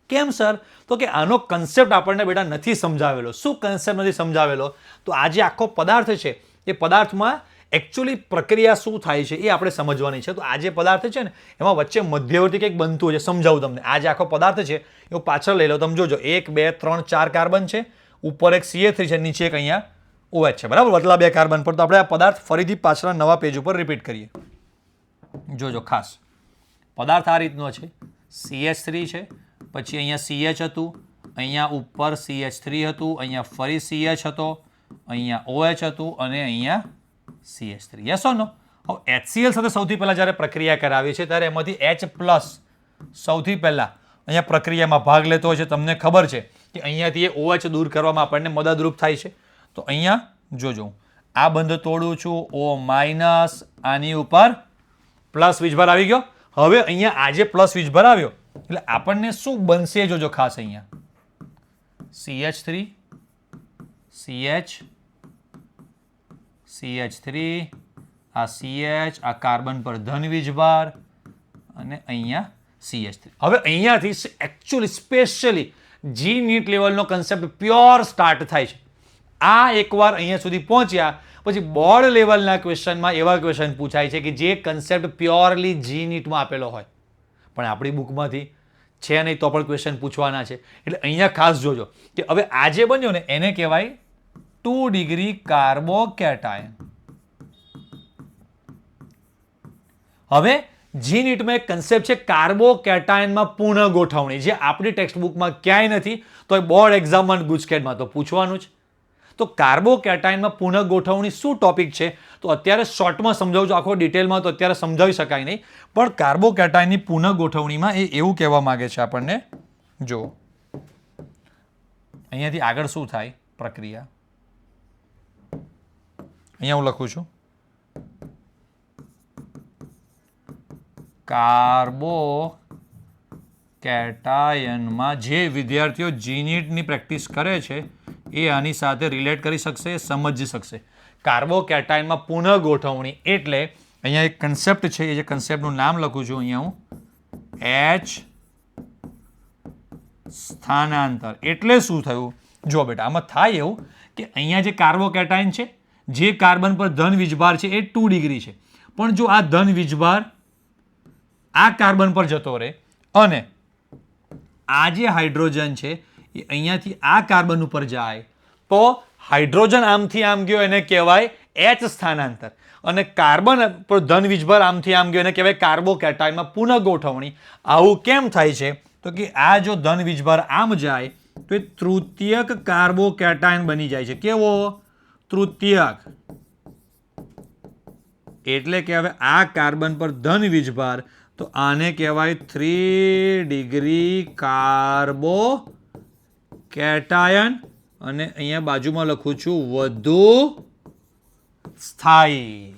કેમ સર? તો કે આનો કન્સેપ્ટ આપણને બેટા નથી સમજાવેલો. શું કન્સેપ્ટ નથી સમજાવેલો? તો આ જે આખો પદાર્થ છે એ પદાર્થમાં એકચ્યુઅલી પ્રક્રિયા શું થાય છે એ આપણે સમજવાની છે. તો આ જે પદાર્થ છે ને એમાં વચ્ચે મધ્યવર્તી કંઈક બનતું હોય છે. સમજાવું તમને. આ જે આખો પદાર્થ છે એ પાછળ લઈ લો. તમે જોજો 1, 2, 3, 4 કાર્બન છે, ઉપર એક CH3 છે, નીચે એક અહીંયા OH છે, બરાબર? વટલા 2 કાર્બન પર. તો આપણે આ પદાર્થ ફરીથી પાછળના નવા પેજ ઉપર રિપીટ કરીએ. જોજો ખાસ, પદાર્થ આ રીતનો છે. CH3 છે, પછી અહીંયા CH હતું, અહીંયા ઉપર CH3 હતું, અહીંયા ફરી CH હતો, અહીંયા OH હતું અને અહીંયા CH3. યસ ઓર નો? હવે HCl સાથે સૌથી પહેલા જ્યારે પ્રક્રિયા કરાવી છે ત્યારે એમાંથી H+ સૌથી પહેલા અહીંયા પ્રક્રિયામાં ભાગ લેતો હોય છે. તમને ખબર છે કે અહીંયાથી એ OH દૂર કરવામાં આપણને મદદરૂપ થાય છે. તો અહીંયા જોજો, આ બંધ તોડું છું, O-, આની ઉપર પ્લસ વીજભાર આવી ગયો. હવે અહીંયા આજે પ્લસ વીજભાર આવ્યો એટલે આપણને શું બનશે જોજો ખાસ. અહીંયા CH3, CH, CH3, આ CH, આ કાર્બન પર ધન વીજભાર અને અહીંયા CH3. હવે અહીંયાથી એકચ્યુઅલી સ્પેશિયલી જી નીટ લેવલનો કન્સેપ્ટ પ્યોર સ્ટાર્ટ થાય છે. આ એકવાર અહીંયા સુધી પહોંચ્યા પછી બોર્ડ લેવલના ક્વેશ્ચનમાં એવા ક્વેશ્ચન પૂછાય છે કે જે કન્સેપ્ટ પ્યોરલી જી નીટમાં આપેલો હોય, પણ આપણી બુકમાંથી છે નહીં તો પણ ક્વેશ્ચન પૂછવાના છે. એટલે અહીંયા ખાસ જોજો કે હવે આ જે બન્યો ને એને કહેવાય 2 ડિગ્રી કાર્બોકેટાયન. હવે જી નીટમાં એક કન્સેપ્ટ છે કાર્બોકેટાયનમાં પુનઃ ગોઠવણી, જે આપણી ટેક્સ્ટ બુકમાં ક્યાંય નથી, તો બોર્ડ એક્ઝામમાં ગુજકેટમાં તો પૂછવાનું જ. તો કાર્બોકેટાયનમાં પુનઃ ગોઠવણી શું ટોપિક છે તો અત્યારે શોર્ટમાં સમજાવું છું, આખો ડિટેલમાં તો અત્યારે સમજાવી શકાય નહીં, પણ કાર્બોકેટાયનની પુનઃ ગોઠવણીમાં એ એવું કહેવા માંગે છે આપણને. જો અહીંયાથી આગળ શું થાય પ્રક્રિયા? અહીંયા હું લખું છું કાર્બો કેટાયનમાં જે વિદ્યાર્થીઓ જીનીટની પ્રેક્ટિસ કરે છે એ આની સાથે રિલેટ કરી શકશે, સમજી શકશે. કાર્બો કેટાયનમાં પુનઃ ગોઠવણી એટલે અહીંયા એક કન્સેપ્ટ છે, એ જે કન્સેપ્ટનું નામ લખું છું અહીંયા હું H સ્થાનાંતર. એટલે શું થયું? જો બેટા આમાં થાય એવું કે અહીંયા જે કાર્બો કેટાયન છે, જે કાર્બન પર ધન વીજભાર છે એ 2 ડિગ્રી છે, પણ જો આ ધન વીજભાર આ કાર્બન પર જતો રહે અને આ જે હાઇડ્રોજન છે એ અહીંયાથી આ કાર્બન ઉપર જાય તો હાઇડ્રોજન આમથી આમ ગયો એને કહેવાય H સ્થાનાંતર, અને કાર્બન પર ધન વીજભાર આમથી આમ ગયો એને કહેવાય કાર્બો કેટાયનમાં પુનઃ ગોઠવણી. આવું કેમ થાય છે? તો કે આ જો ધન વીજભાર આમ જાય તો એ તૃતીયક કાર્બો કેટાયન બની જાય છે. કેવો? તૃતીયક. એટલે કે હવે આ કાર્બન પર ધન વીજભાર, તો આને કહેવાય 3 ડિગ્રી કાર્બો કેટાયન, અને અહીંયા બાજુમાં લખું છું વધુ સ્થાયી.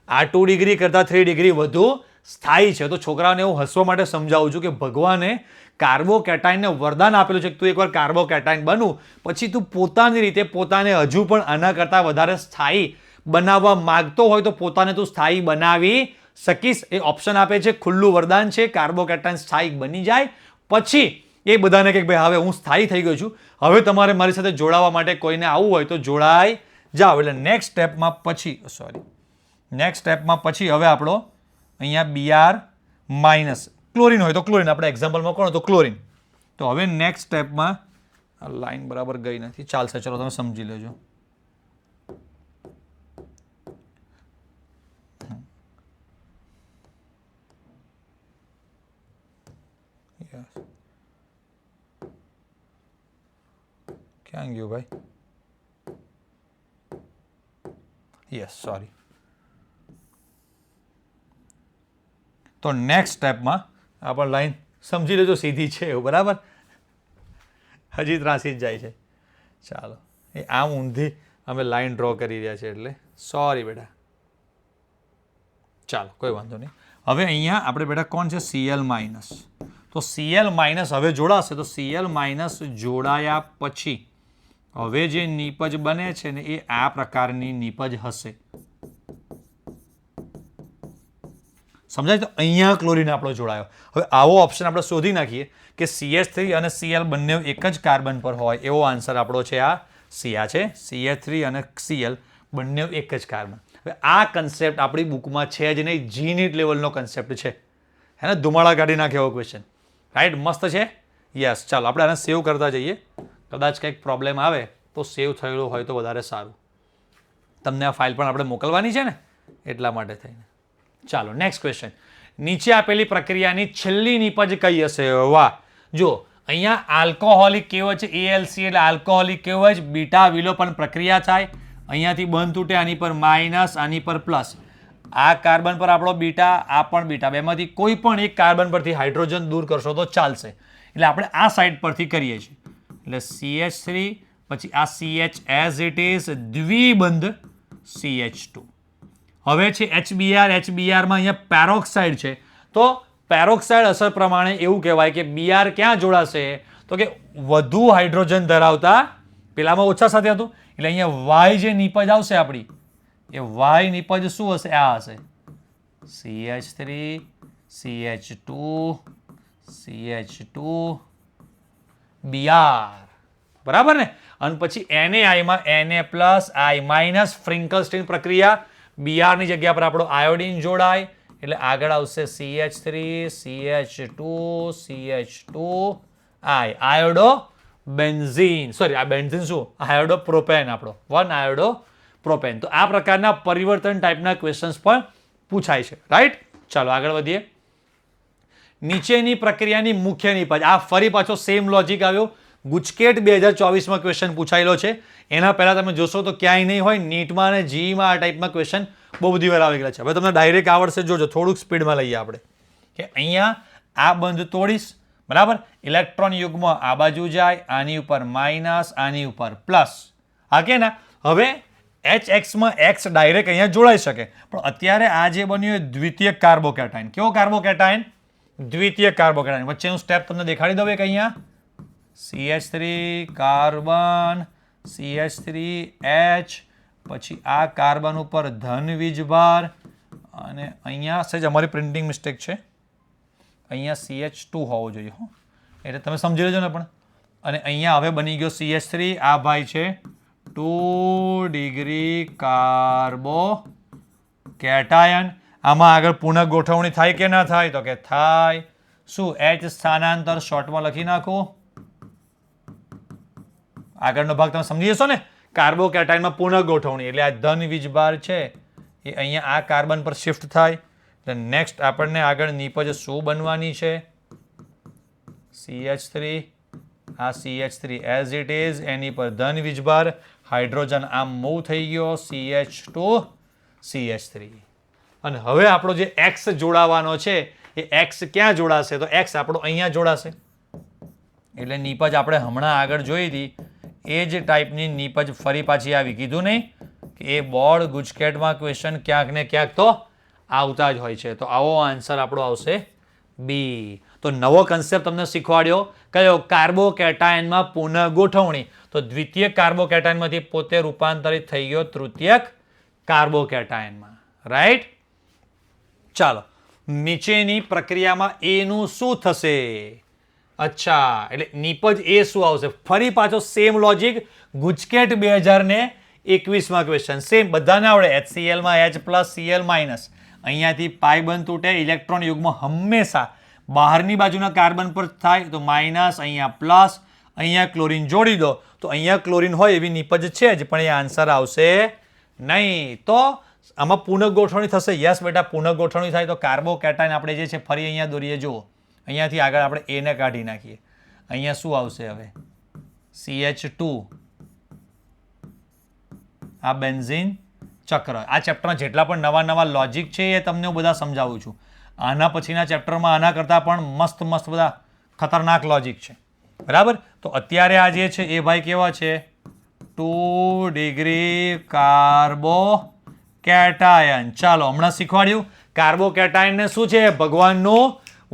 આ 2 ડિગ્રી કરતાં 3 ડિગ્રી વધુ સ્થાયી છે. તો છોકરાઓને એવું હસવા માટે સમજાવું છું કે ભગવાને કાર્બો કેટાયનને વરદાન આપેલું છે કે તું એકવાર કાર્બો કેટાયન બનવું, પછી તું પોતાની રીતે પોતાને હજુ પણ આના કરતાં વધારે સ્થાયી બનાવવા માંગતો હોય તો પોતાને તું સ્થાયી બનાવી શકીશ. એ ઓપ્શન આપે છે, ખુલ્લું વરદાન છે. કાર્બો કેટાયન સ્થાયી બની જાય પછી એ બધાને કે ભાઈ હવે હું સ્થાયી થઈ ગયો છું, હવે તમારે મારી સાથે જોડાવા માટે કોઈને આવવું હોય તો જોડાઈ જાઓ. એટલે નેક્સ્ટ સ્ટેપમાં પછી હવે આપણો અહીંયા Br- ક્લોરીન હોય તો ક્લોરીન, આપણે એક્ઝામ્પલમાં કોણ તો ક્લોરીન. તો હવે નેક્સ્ટ સ્ટેપમાં આ લાઈન બરાબર ગઈ નથી, ચાલશે, ચલો તમે સમજી લેજો. ક્યાં ગયું ભાઈ? Yes, sorry. તો નેક્સ્ટ સ્ટેપમાં આપણે લાઈન સમજી લેજો, સીધી છે એવું, બરાબર? હજી ત્રાસી જ જાય છે. ચાલો, એ આમ ઊંધી અમે લાઈન ડ્રો કરી રહ્યા છીએ એટલે સોરી બેટા. ચાલો, કોઈ વાંધો નહીં. હવે અહીંયા આપણે બેટા કોણ છે? Cl-. તો Cl- હવે જોડાશે, તો Cl- જોડાયા પછી હવે જે નીપજ બને છે ને એ આ પ્રકારની નીપજ હશે. સમજાય? તો અહીંયા ક્લોરીન આપણો જોડાયો. હવે આવો ઓપ્શન આપણે શોધી નાખીએ કે CH3 અને Cl બંને એક જ કાર્બન પર હોય એવો આન્સર આપણો છે આ છે. CH3 અને Cl બંને એક જ કાર્બન. હવે આ કન્સેપ્ટ આપણી બુકમાં છે જ નહીં, જીનીટ લેવલનો કન્સેપ્ટ છે, હે ને? ધુમાડા કાઢી નાખે એવો ક્વેશ્ચન, રાઈટ? મસ્ત છે. યસ, ચાલો આપણે આને સેવ કરતા જઈએ. કદાચ કંઈક પ્રોબ્લેમ આવે તો સેવ થયેલું હોય તો વધારે સારું. તમને આ ફાઇલ પણ આપણે મોકલવાની છે ને, એટલા માટે થઈને. ચાલો નેક્સ્ટ ક્વેશ્ચન. નીચે આપેલી પ્રક્રિયાની છેલ્લી નીપજ કઈ હશે? વાહ, જો અહીંયા આલ્કોહોલિક કેવો છે? ALC એટલે આલ્કોહોલિક કેવો છે? બીટા વિલોપન પ્રક્રિયા થાય. અહીંયાથી બંધ તૂટે, આની પર માઇનસ, આની પર પ્લસ. આ કાર્બન પર આપણો બીટા, આ પણ બીટા, બેમાંથી કોઈ પણ એક કાર્બન પરથી હાઇડ્રોજન દૂર કરશો તો ચાલશે. એટલે આપણે આ સાઈડ પરથી કરીએ છીએ. એટલે CH3 પછી આ CH એઝ ઇટ ઇઝ, દ્વિબંધ CH2. હવે છે HBr માં અહીંયા પેરોક્સાઇડ છે, તો પેરોક્સાઇડ અસર પ્રમાણે એવું કહેવાય કે Br ક્યાં જોડાશે? તો કે વધુ હાઇડ્રોજન ધરાવતા, પેલામાં ઓછા સાથે હતું એટલે અહીંયા Y જે નીપજ આવશે આપણી, એ Y નીપજ શું હશે? આ હશે CH3 CH2 CH2 Br, બરાબર ને? અને પછી NaI માં Na+I- ફ્રિંકલસ્ટીન પ્રક્રિયા, Br ની જગ્યા પર આપણો આયોડીન જોડાય એટલે આગળ આવશે CH3 CH2 CH2I, iodo benzene, sorry આ બેન્ઝીન શું? આયોડો પ્રોપેન, આપણો 1 આયોડો પ્રોપેન. તો આ પ્રકારના પરિવર્તન ટાઈપના ક્વેશ્ચન્સ પણ પૂછાય છે, રાઈટ? ચાલો આગળ વધીએ. નીચેની પ્રક્રિયાની મુખ્ય નીપજ. આ ફરી પાછો સેમ લોજિક આવ્યો. ગુજકેટ 2024માં ક્વેશ્ચન પૂછાયેલો છે. એના પહેલા તમે જોશો તો ક્યાંય નહીં હોય. નીટમાં અને જીઈમાં આ ટાઈપના ક્વેશ્ચન બહુ બધી વાર આવી ગયા છે. હવે તમને ડાયરેક્ટ આવડશે. જોજો, થોડુંક સ્પીડમાં લઈએ આપણે કે અહીંયા આ બંધ તોડીશ, બરાબર. ઇલેક્ટ્રોન યુગ્મ આ બાજુ જાય, આની ઉપર માઇનસ, આની ઉપર પ્લસ. હા કે ના? હવે HX માં X ડાયરેક્ટ અહીંયા જોડાઈ શકે, પણ અત્યારે આ જે બન્યું એ દ્વિતીયક કાર્બોકેટાયન. કેવો કાર્બોકેટાયન? દ્વિતીયક કાર્બોકેટાયન. વચ્ચેનું સ્ટેપ તમને દેખાડી દઉં એક અહીંયા. CH3 કાર્બન, CH3H, પછી આ કાર્બન ઉપર ધન વીજભાર, અને અહીંયા સહેજ અમારી પ્રિન્ટિંગ મિસ્ટેક છે, અહીંયા CH2 હોવો જોઈએ. એટલે તમે સમજી લેજો ને પણ. અને અહીંયા હવે બની ગયો CH3. આ ભાઈ છે 2 ડિગ્રી કાર્બો કેટાયન. આમાં આગળ પુનઃ ગોઠવણી થાય કે ના થાય? તો કે થાય. શું H સ્થાનાંતર શોર્ટમાં લખી નાખો? આગળનો ભાગ તમે સમજી જશો ને. કાર્બોકેટાયનમાં પુનઃ ગોઠવણી એટલે આ ધન વીજભાર છે એ અહીંયા આ કાર્બન પર શિફ્ટ થાય. એટલે નેક્સ્ટ આપણને આગળ નીપજ શું બનવાની છે? CH3. આ CH3 એઝ ઇટ ઇઝ, એની પર ધન વીજભાર, હાઇડ્રોજન આમ મૂવ થઈ ગયો, CH2 CH3. અને હવે આપણો જે X જોડાવાનો છે એ X ક્યાં જોડાશે? તો X આપણો અહીંયા જોડાશે. એટલે નીપજ આપણે હમણાં આગળ જોઈ હતી એ જ ટાઈપની નીપજ ફરી પાછી આવી. કીધું નહીં કે એ બોર્ડ ગુજકેટમાં ક્વેશ્ચન ક્યાંક ને ક્યાંક તો આવતા જ હોય છે. તો આવો આન્સર આપણો આવશે બી. તો નવો કન્સેપ્ટ તમને શીખવાડ્યો કયો? કાર્બોકેટાયનમાં પુનઃ ગોઠવણી. તો દ્વિતીયક કાર્બોકેટાયનમાંથી પોતે રૂપાંતરિત થઈ ગયો તૃતીયક કાર્બોકેટાયનમાં. રાઈટ? ચાલો, નીચેની પ્રક્રિયામાં A નું શું થશે? અચ્છા, એટલે નીપજ A શું આવશે? ફરી પાછો સેમ લોજિક, ગુજકેટ 2021માં ક્વેશ્ચન સેમ બધાને આવડે. HCl માં H પ્લસ Cl માઇનસ, અહીંયાથી પાઈ બંધ તૂટે, ઇલેક્ટ્રોન યુગ્મ હંમેશા બહારની બાજુના કાર્બન પર થાય, તો માઇનસ, અહીંયા પ્લસ, અહીંયા ક્લોરીન જોડી દો તો અહીંયા ક્લોરીન હોય એવી નીપજ છે જ, પણ એ આન્સર આવશે નહીં. તો આમાં પુનઃ ગોઠવણી થશે. યસ બેટા, પુનઃ ગોઠવણી થાય તો કાર્બોકેટાયન આપણે જે છે ફરી અહીંયા દોરીએ. જુઓ, અહીંયાથી આગળ આપણે A ને કાઢી નાખીએ. અહીંયા શું આવશે હવે? CH2. આ બેન્ઝીન ચક્ર. આ ચેપ્ટરમાં જેટલા પણ નવા નવા લોજિક છે એ તમને હું બધા સમજાવું છું. આના પછીના ચેપ્ટરમાં આના કરતાં પણ મસ્ત મસ્ત બધા ખતરનાક લોજિક છે. બરાબર? તો અત્યારે આ જે છે એ ભાઈ કેવા છે? 2 ડિગ્રી કાર્બો કેટાયન. ચાલો, હમણાં શીખવાડ્યું કાર્બોકેટાયનને શું છે? ભગવાનનું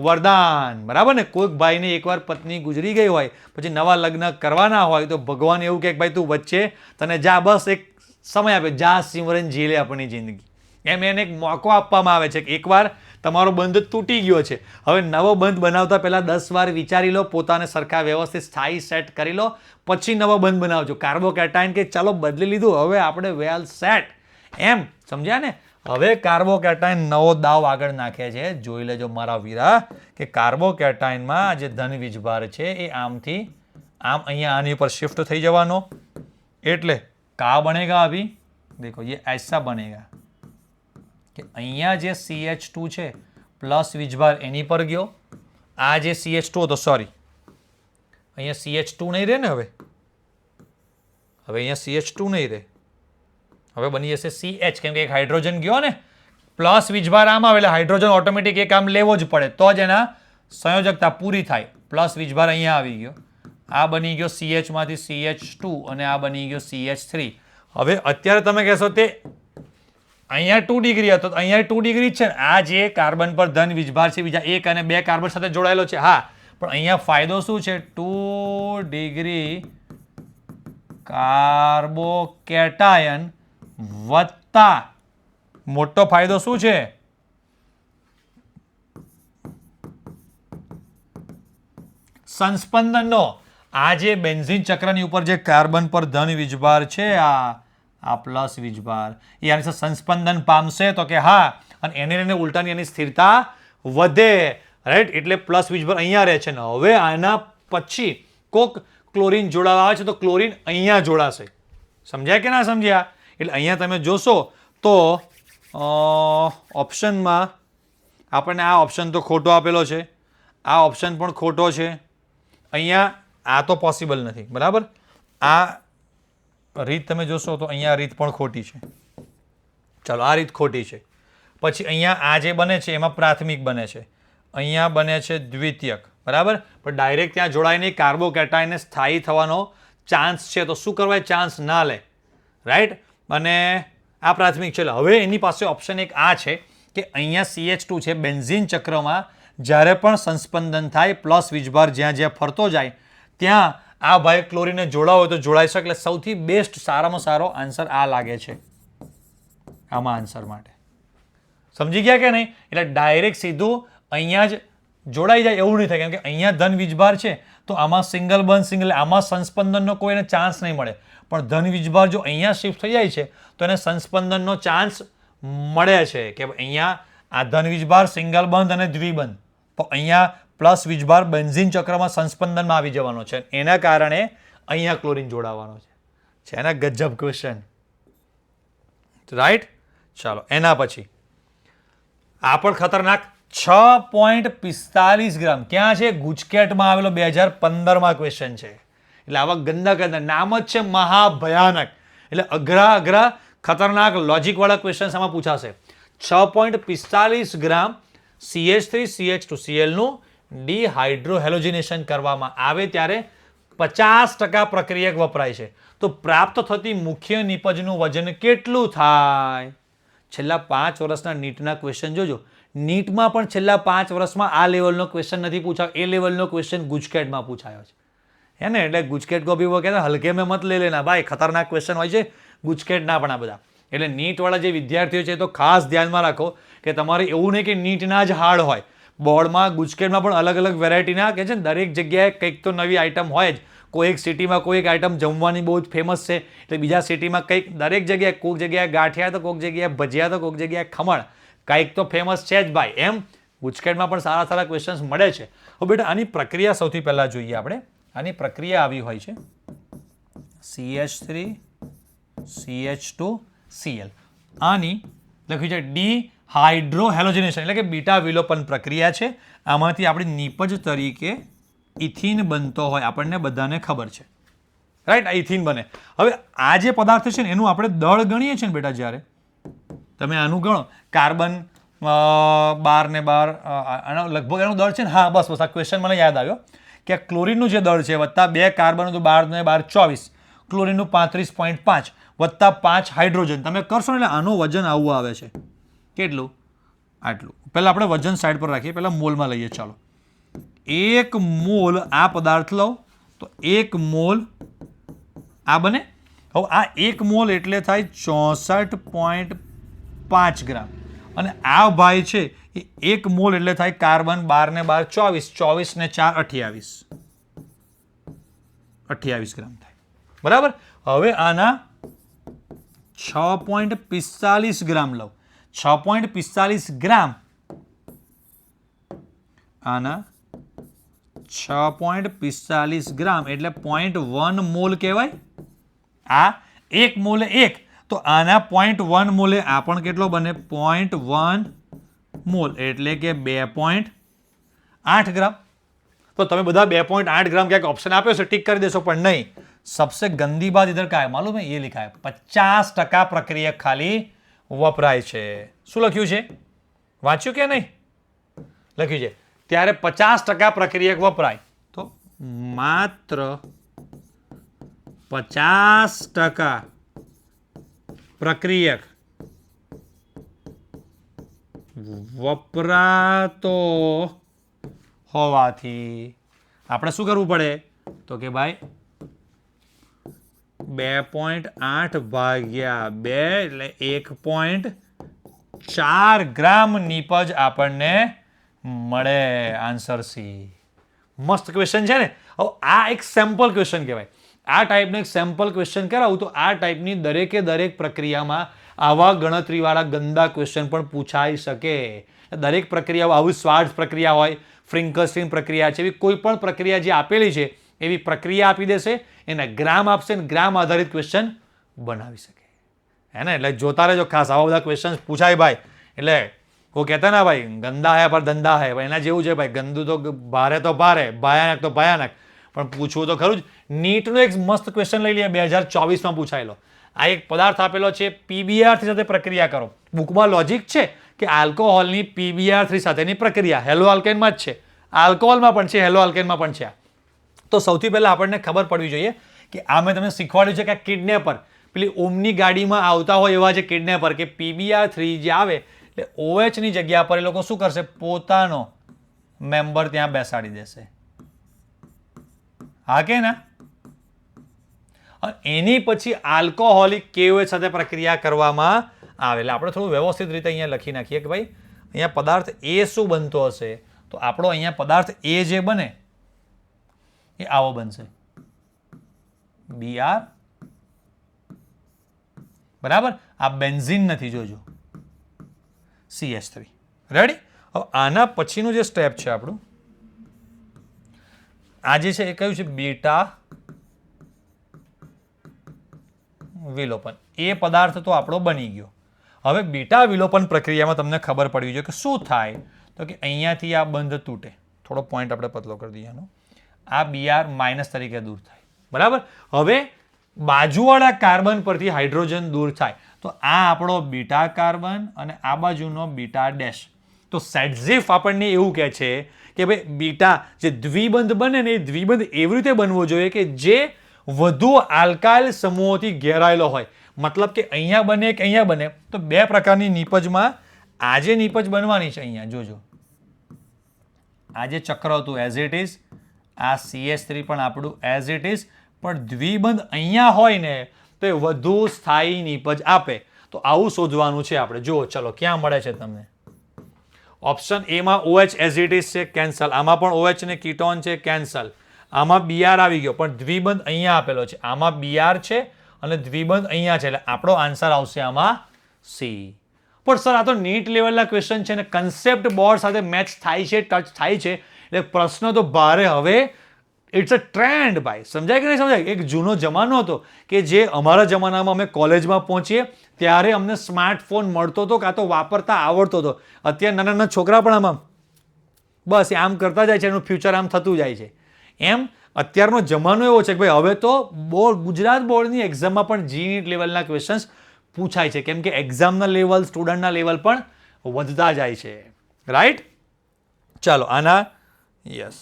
વરદાન. બરાબર ને? કોઈક ભાઈને એકવાર પત્ની ગુજરી ગઈ હોય, પછી નવા લગ્ન કરવાના હોય, તો ભગવાન એવું કહે કે ભાઈ તું વચ્ચે તને જા, બસ એક સમય આપે, જા સિમરન જી લે આપણી જિંદગી. એમ એને એક મોકો આપવામાં આવે છે કે એકવાર તમારો બંધ તૂટી ગયો છે, હવે નવો બંધ બનાવતા પહેલા 10 વાર વિચારી લો, પોતાને સરખા વ્યવસ્થિત સ્થાયી સેટ કરી લો, પછી નવો બંધ બનાવજો. કાર્બોકેટાયન કે ચાલો બદલી લીધું, હવે આપણે વેલ સેટ. એમ સમજ્યા ને? હવે કાર્બોકેટાયન નવો દાવ આગળ નાખે છે. જોઈ લેજો મારા વીરા કે કાર્બોકેટાયનમાં જે ધન વીજભાર છે એ આમથી આમ અહીંયા આની ઉપર શિફ્ટ થઈ જવાનો. એટલે કા બનેગા અભી? देखो ये ऐसा बनेगा કે અહીંયા જે CH2 છે પ્લસ વીજભાર એની પર ગયો, આ જે CH2 હતો, સોરી અહીંયા CH2 નહીં રહે ને, હવે અહીંયા CH2 નહીં રહે, હવે બની જશે CH, કેમ કે એક હાઇડ્રોજન ગયો ને, પ્લસ વીજભાર આમ આવે એટલે હાઇડ્રોજન ઓટોમેટિક એક આમ લેવો જ પડે તો જ એના સંયોજકતા પૂરી થાય. પ્લસ વીજભાર અહીંયા આવી ગયો, આ બની ગયો CH માંથી CH2 અને આ બની ગયો CH3. હવે અત્યારે તમે કહેશો તે અહીંયા 2 ડિગ્રી હતો, અહીંયા 2 ડિગ્રી છે. આ જે કાર્બન પર ધન વીજભાર છે બીજા 1 અને 2 કાર્બન સાથે જોડાયેલો છે. હા, પણ અહીંયા ફાયદો શું છે? 2 ડિગ્રી કાર્બોકેટાયન વત્તા મોટો ફાયદો શું છે? સંસ્પંદનનો. આ જે બેન્ઝીન ચક્રની ઉપર જે કાર્બન પર ધન વીજભાર છે, આ પ્લસ વીજભાર, એ આની સાથે સંસ્પંદન પામશે તો કે હા, અને એને લઈને ઉલટાની એની સ્થિરતા વધે. રાઈટ? એટલે પ્લસ વીજભાર અહીંયા રહે છે ને હવે આના પછી કોક ક્લોરીન જોડાવા આવે છે તો ક્લોરીન અહીંયા જોડાશે. સમજ્યા કે ના સમજ્યા? એટલે અહીંયા તમે જોશો તો ઓપ્શનમાં આપણને આ ઓપ્શન તો ખોટો આપેલો છે, આ ઓપ્શન પણ ખોટો છે, અહીંયા આ તો પોસિબલ નથી. બરાબર? આ રીત તમે જોશો તો અહીંયા રીત પણ ખોટી છે. ચાલો, આ રીત ખોટી છે. પછી અહીંયા આ જે બને છે એમાં પ્રાથમિક બને છે, અહીંયા બને છે દ્વિતીયક. બરાબર. પણ ડાયરેક્ટ ત્યાં જોડાઈને કાર્બોકેટાયનને સ્થાયી થવાનો ચાન્સ છે, તો શું કરવા ચાન્સ ના લે, રાઈટ. અને આ પ્રાથમિક છે. હવે એની પાસે ઓપ્શન એક આ છે કે અહીંયા CH2 છે, બેન્ઝીન ચક્રમાં જ્યારે પણ સંસ્પંદન થાય પ્લસ વીજભાર જ્યાં જ્યાં ફરતો જાય ત્યાં આ ભાઈ ક્લોરીનને જોડાવો હોય તો જોડાઈ શકે. એટલે સૌથી બેસ્ટ સારામાં સારો આન્સર આ લાગે છે આમાં આન્સર માટે. સમજી ગયા કે નહીં? એટલે ડાયરેક્ટ સીધું અહીંયા જ જોડાઈ જાય એવું નહીં થાય, કેમ કે અહીંયા ધન વીજભાર છે તો આમાં સિંગલ બંધ સિંગલ, આમાં સંસ્પંદનનો કોઈને ચાન્સ નહીં મળે. પણ ધન વીજભાર જો અહીંયા શિફ્ટ થઈ જાય છે તો એને સંસ્પંદનનો ચાન્સ મળે છે કે અહીંયા આ ધન વીજભાર સિંગલ બંધ અને દ્વિબંધ, તો અહીંયા પ્લસ વીજભાર બેન્ઝીન ચક્રમાં સંસ્પંદનમાં આવી જવાનો છે. એના કારણે અહીંયા ક્લોરીન જોડાવાનો છે ને ગજબ ક્વેશ્ચન, રાઈટ. ચાલો એના પછી આ પણ ખતરનાક 6.45 ગ્રામ ક્યાં છે? ગુજકેટમાં આવેલો 2015માં ક્વેશ્ચન છે. એટલે આવા ગંદા ગંદા નામ જ છે મહાભયાનક. એટલે અઘરા ખતરનાક લોજિકવાળા ક્વેશ્ચન આમાં પૂછાશે. 6.45 ગ્રામ CH3CH2Cl નું ડિહાઇડ્રોહેલોજિનેશન કરવામાં આવે ત્યારે 50% પ્રક્રિયક વપરાય છે. તો પ્રાપ્ત થતી મુખ્ય નિપજનું વજન કેટલું થાય? છેલ્લા 5 વર્ષના નીટના ક્વેશ્ચન જોજો. નીટમાં પણ છેલ્લા 5 વર્ષમાં આ લેવલનો ક્વેશ્ચન નથી પૂછાયો, એ લેવલનો ક્વેશ્ચન ગુજકેટમાં પૂછાયો છે. હે ને? એટલે ગુજકેટ કો ભી વો કહેતા હલકે મેં મત લે લેના ભાઈ, ખતરનાક ક્વેશ્ચન હોય છે ગુજકેટના પણ આ બધા. એટલે નીટવાળા જે વિદ્યાર્થીઓ છે તો ખાસ ધ્યાનમાં રાખો કે તમારે એવું નહીં કે નીટના જ હાર્ડ હોય. બોર્ડમાં ગુજકેટમાં પણ અલગ અલગ વેરાયટીના કે છે ને દરેક જગ્યાએ કંઈક તો નવી આઈટમ હોય જ. કોઈ એક સિટીમાં કોઈ એક આઈટમ જમવાની બહુ જ ફેમસ છે, એટલે બીજા સિટીમાં કંઈક દરેક જગ્યાએ કોઈક જગ્યાએ ગાંઠિયા તો કોઈક જગ્યાએ ભજીયા તો કોઈક જગ્યાએ ખમણ, કંઈક તો ફેમસ છે જ ભાઈ. એમ ગુજકેટમાં પણ સારા સારા ક્વેશ્ચન્સ મળે છે. હવે બેટા આની પ્રક્રિયા સૌથી પહેલાં જોઈએ આપણે. આની પ્રક્રિયા આવી હોય છે CH3 CH2Cl. આની લખ્યું છે ડિહાઇડ્રોહેલોજિનેશન એટલે કે બીટા વિલોપન પ્રક્રિયા છે. આમાંથી આપણી નિપજ તરીકે ઇથિન બનતો હોય, આપણને બધાને ખબર છે, રાઈટ. આ ઇથિન બને. હવે આ જે પદાર્થ છે ને એનું આપણે દળ ગણીએ છીએ ને બેટા, જ્યારે તમે આનું ગણો કાર્બન 12 ને 12 લગભગ એનું દળ છે ને, હા બસ આ ક્વેશ્ચન મને યાદ આવ્યો કે ક્લોરીનનું જે દળ છે વત્તા 2 કાર્બન તો 12 ને 12 24, ક્લોરીનનું 35.5 વત્તા 5 હાઇડ્રોજન તમે કરશો ને એટલે આનું વજન આવું આવે છે. કેટલું? આટલું. પહેલાં આપણે વજન સાઈડ પર રાખીએ, પહેલાં મોલમાં લઈએ. ચાલો 1 મોલ આ પદાર્થ લો તો 1 મોલ આ બને. હવે આ 1 મોલ એટલે થાય 64.5 ગ્રામ અને આ ભાઈ છે એ 1 મોલ એટલે થાય કાર્બન 12 ને 12 24, 24 ને 4 28 ગ્રામ થાય, બરાબર. હવે આના 6.45 ગ્રામ લઉં. 6.45 ગ્રામ આના 6.45 ગ્રામ એટલે 0.1 મોલ કહેવાય. આ 1 મોલે 1 તો આના 0.1 મોલે આ પણ કેટલો બને? 0.1 મોલ એટલે કે 2.8 ગ્રામ. તો તમે બધા 2.8 ગ્રામ ક્યાંક ઓપ્શન આપ્યો છે ટીક કરી દેશો, પણ નહીં. सबसे गंदी बात इधर का है मालूम है? ये लिखा है 50% प्रक्रिया खाली वपराय છે. શું લખ્યું છે? વાંચ્યું કે નહીં? લખ્યું છે ત્યારે 50% પ્રક્રિયક વપરાય, તો માત્ર 50% પ્રક્રિયક વપરાતો હોવાથી આપણે શું કરવું પડે? તો કે ભાઈ 2.8 ભાગ્યા 2 એટલે 1.4 ગ્રામ નિપજ આપણને મળે. Answer C. મસ્ત ક્વેશ્ચન છે ને. હવે આ એક સેમ્પલ ક્વેશ્ચન કહેવાય. આ ટાઈપનો એક સેમ્પલ ક્વેશ્ચન કરાવું તો આ ટાઈપની દરેકે દરેક પ્રક્રિયામાં આવા ગણતરીવાળા ગંદા ક્વેશ્ચન પણ પૂછાઈ શકે. દરેક પ્રક્રિયાઓ આવી સ્વાર્ટ્ઝ પ્રક્રિયા હોય, ફ્રિન્કલસ્ટીન પ્રક્રિયા છે, એવી કોઈ પણ પ્રક્રિયા જે આપેલી છે એવી પ્રક્રિયા આપી દેશે, એના ગ્રામ આપશે ને ગ્રામ આધારિત ક્વેશ્ચન બનાવી શકે. હે ને? એટલે જોતા રહેજો ખાસ, આવા બધા ક્વેશ્ચન પૂછાય ભાઈ. એટલે કોઈ કહેતા ના ભાઈ ગંદા હે પર ધંધા હે, એના જેવું છે ભાઈ. ગંદુ તો ભારે તો ભારે, ભયાનક તો ભયાનક, પણ પૂછવું તો ખરું જ. નીટનો એક મસ્ત ક્વેશ્ચન લઈ લઈએ 2024માં પૂછાયેલો. આ એક પદાર્થ આપેલો છે, PBr3 સાથે પ્રક્રિયા કરો. બુકમાં લોજિક છે કે આલ્કોહોલની PBr3 સાથેની પ્રક્રિયા હેલો આલ્કેનમાં જ છે. આલ્કોહોલમાં પણ છે, હેલો આલ્કેનમાં પણ છે. તો સૌથી પહેલાં આપણને ખબર પડવી જોઈએ કે આ મેં તમને શીખવાડ્યું છે કે આ કિડનેપર પેલી ઓમની ગાડીમાં આવતા હોય એવા જે કિડનેપર કે PBr3 જે આવે એટલે OHની જગ્યા પર એ લોકો શું કરશે, પોતાનો મેમ્બર ત્યાં બેસાડી દેશે. હા કે ના? એની પછી આલ્કોહોલિક KOH સાથે પ્રક્રિયા કરવામાં આવે. એટલે આપણે થોડું વ્યવસ્થિત રીતે અહીંયા લખી નાખીએ કે ભાઈ અહીંયા પદાર્થ A શું બનતો હશે, તો આપણો અહીંયા પદાર્થ A જે બને એ આવો બનશે, Br. બરાબર? આ બેન્ઝીન નથી, જોજો, CH3. રેડી? હવે આના પછીનું જે સ્ટેપ છે આપણું, આ જે છે એ કયું છે, બીટા વિલોપન. એ પદાર્થ તો આપણો બની ગયો. હવે બીટા વિલોપન પ્રક્રિયામાં તમને ખબર પડવી જોઈએ કે શું થાય, તો કે અહીંયાથી આ બંધ તૂટે. થોડો પોઈન્ટ આપણે પતલો કરી દઈએ આનો. આ Br માઇનસ તરીકે દૂર થાય. બરાબર? હવે બાજુવાળા કાર્બન પરથી હાઇડ્રોજન દૂર થાય, તો આ આપણો બીટા કાર્બન અને આ બાજુનો બીટા ડેશ. તો સેડઝિફ આપણને એવું કહે છે કે ભાઈ બીટા જે દ્વિબંધ બને ને એ દ્વિબંધ એવી રીતે બનવો જોઈએ કે જે વધુ આલ્કાઇલ સમૂહોથી ઘેરાયેલો હોય. મતલબ કે અહીંયા બને કે અહીંયા બને, તો બે પ્રકારની નિપજમાં આ જે નિપજ બનવાની છે અહીંયા જોજો, આ જે ચક્ર હતું એઝ ઇટ ઇઝ, આ CH3 પણ આપણું એઝ ઇટ ઇઝ, પણ દ્વિબંધ અહીંયા હોય ને તો એ વધુ સ્થાયી નિપજ આપે. તો આવું શોધવાનું છે આપણે. જુઓ, ચલો ક્યાં મળે છે તમને. ઓપ્શન A માં OH એઝ ઇટ ઇઝ છે, કેન્સલ. આમાં પણ OH ને કીટોન છે, કેન્સલ. આમાં Br આવી ગયો, પણ દ્વિબંધ અહીંયા આપેલો છે. આમાં Br છે અને દ્વિબંધ અહીંયા છે, એટલે આપણો આન્સર આવશે આમાં C. પણ સર આ તો નીટ લેવલના ક્વેશ્ચન છે ને કન્સેપ્ટ બોર્ડ સાથે મેચ થાય છે, ટચ થાય છે, એટલે પ્રશ્ન તો ભારે. હવે ઇટ્સ અ ટ્રેન્ડ ભાઈ. સમજાય કે નહીં સમજાય? એક જૂનો જમાનો હતો કે જે અમારા જમાનામાં અમે કોલેજમાં પહોંચીએ ત્યારે અમને સ્માર્ટફોન મળતો હતો કાં તો વાપરતા આવડતો હતો. અત્યારે નાના નાના છોકરા પણ આમાં બસ આમ કરતા જાય છે, એનું ફ્યુચર આમ થતું જાય છે. એમ અત્યારનો જમાનો એવો છે કે ભાઈ હવે તો ગુજરાત બોર્ડની એક્ઝામમાં પણ GNET લેવલના ક્વેશ્ચન્સ પૂછાય છે, કેમ કે એક્ઝામના લેવલ, સ્ટુડન્ટના લેવલ પણ વધતા જાય છે. રાઈટ? ચાલો આના યસ.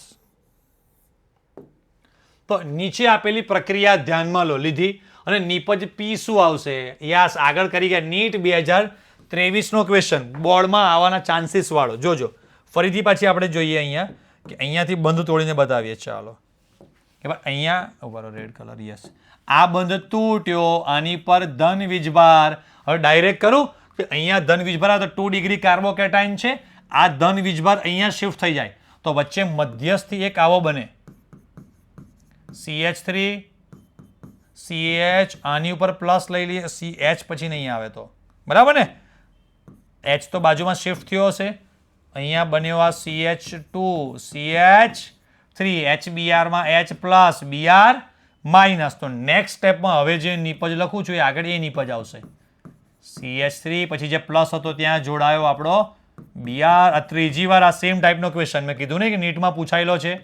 તો નીચે આપેલી પ્રક્રિયા ધ્યાનમાં લો, લીધી, અને નિપજ P શું આવશે? યસ, આગળ કરી ગયા. નીટ 2023નો ક્વેશ્ચન બોર્ડમાં આવવાના ચાન્સીસ વાળો. જોજો ફરીથી પાછી આપણે જોઈએ અહીંયા કે અહીંયાથી બંધ તોડીને બતાવીએ. ચાલો કે ભાઈ અહીંયા ઉભારો, રેડ કલર. યસ, આ બંધ તૂટ્યો, આની પર ધન વીજભાર. હવે ડાયરેક્ટ કરું કે અહીંયા ધન વીજભાર આવે તો 2 ડિગ્રી કાર્બોકેટાઇન છે, આ ધન વીજભાર અહીંયા શિફ્ટ થઈ જાય તો વચ્ચે મધ્યસ્થી એક આવો બને, CH3 CH. આની ઉપર પ્લસ લઈ લઈએ, CH પછી નહીં આવે તો બરાબર ને. H તો બાજુમાં શિફ્ટ થયો હશે, અહીંયા બન્યો આ CH2 CH3, HBr માં H પ્લસ Br માઇનસ. તો નેક્સ્ટ સ્ટેપમાં હવે જે નિપજ લખું છું એ આગળ એ નિપજ આવશે, CH3 પછી જે પ્લસ હતો ત્યાં જોડાયો આપણો Br. આ ત્રીજી વાર આ સેમ ટાઈપનો ક્વેશ્ચન મેં કીધું ને કે નીટમાં પૂછાયેલો છે.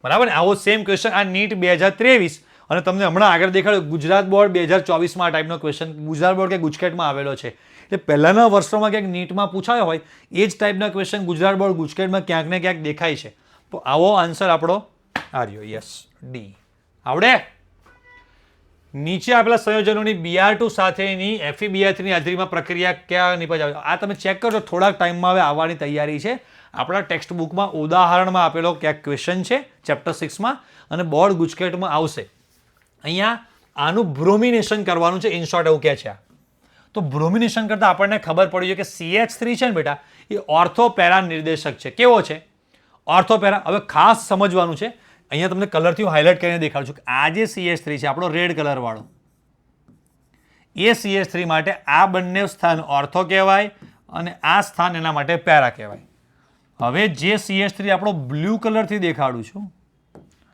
બરાબર ને? આવો સેમ ક્વેશ્ચન આ નીટ 2023 અને તમને હમણાં આગળ દેખાડ્યું ગુજરાત બોર્ડ 2024માં આ ટાઈપનો ક્વેશ્ચન ગુજરાત બોર્ડ કે ગુજકેટમાં આવેલો છે. એટલે પહેલાના વર્ષોમાં ક્યાંક નીટમાં પૂછાયો હોય એ જ ટાઈપના ક્વેશ્ચન ગુજરાત બોર્ડ ગુજકેટમાં ક્યાંક ને ક્યાંક દેખાય છે. તો આવો આન્સર આપણો આવ્યો. Yes, D. આવડે? નીચે આપેલા સંયોજનોની Br2 સાથેની FeBr3ની હાજરીમાં પ્રક્રિયા ક્યાં નિપજ આવે? આ તમે ચેક કરજો, થોડાક ટાઈમમાં હવે આવવાની તૈયારી છે. આપણા ટેક્સ્ટ બુકમાં ઉદાહરણમાં આપેલો ક્યાંક ક્વેશ્ચન છે ચેપ્ટર 6માં, અને બોર્ડ ગુજકેટમાં આવશે. અહીંયા આનું બ્રોમિનેશન કરવાનું છે, ઇન શોર્ટ એવું કહે છે. તો બ્રોમિનેશન કરતાં આપણને ખબર પડી છે કે CH3 છે ને બેટા એ ઓર્થોપેરા નિર્દેશક છે. કેવો છે? ઓર્થોપેરા. હવે ખાસ સમજવાનું છે, અહીંયા તમને કલરથી હું હાઇલાઇટ કરીને દેખાડું છું કે આ જે CH3 છે આપણો રેડ કલર વાળો, એ CH3 માટે આ બંને સ્થાન ઓર્થો કહેવાય અને આ સ્થાન એના માટે પેરા કહેવાય. હવે જે CH3 આપણો બ્લુ કલરથી દેખાડું છું,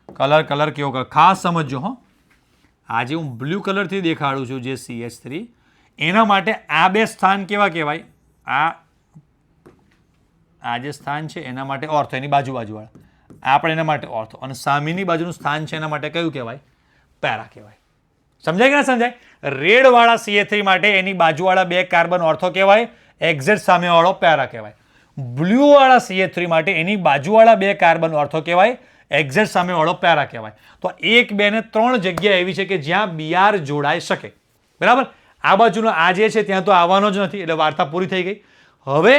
કલર કેવો કલર ખાસ સમજજો હો. આ જે હું બ્લુ કલરથી દેખાડું છું જે CH3, એના માટે આ બે સ્થાન કેવા કહેવાય? આ જે સ્થાન છે એના માટે ઓર્થો, એની બાજુવાળા આ પણ એના માટે ઓર્થો, અને સામેની બાજુનું સ્થાન છે એના માટે કયું કહેવાય? પેરા કહેવાય. સમજાય કે ના સમજાય? રેડ વાળા CH3 માટે એની બાજુવાળા બે કાર્બન ઓર્થો કહેવાય, એક્ઝેક્ટ સામેવાળો પેરા કહેવાય. બ્લુ વાળા CH3 માટે એની બાજુવાળા 2 કાર્બન ઓર્થો કહેવાય, એક્ઝેક્ટ સામેવાળો પેરા કહેવાય. તો 1, 2 ને 3 જગ્યા એવી છે કે જ્યાં Br જોડાઈ શકે. બરાબર. આ બાજુનો આ જે છે ત્યાં તો આવવાનો જ નથી, એટલે વાર્તા પૂરી થઈ ગઈ. હવે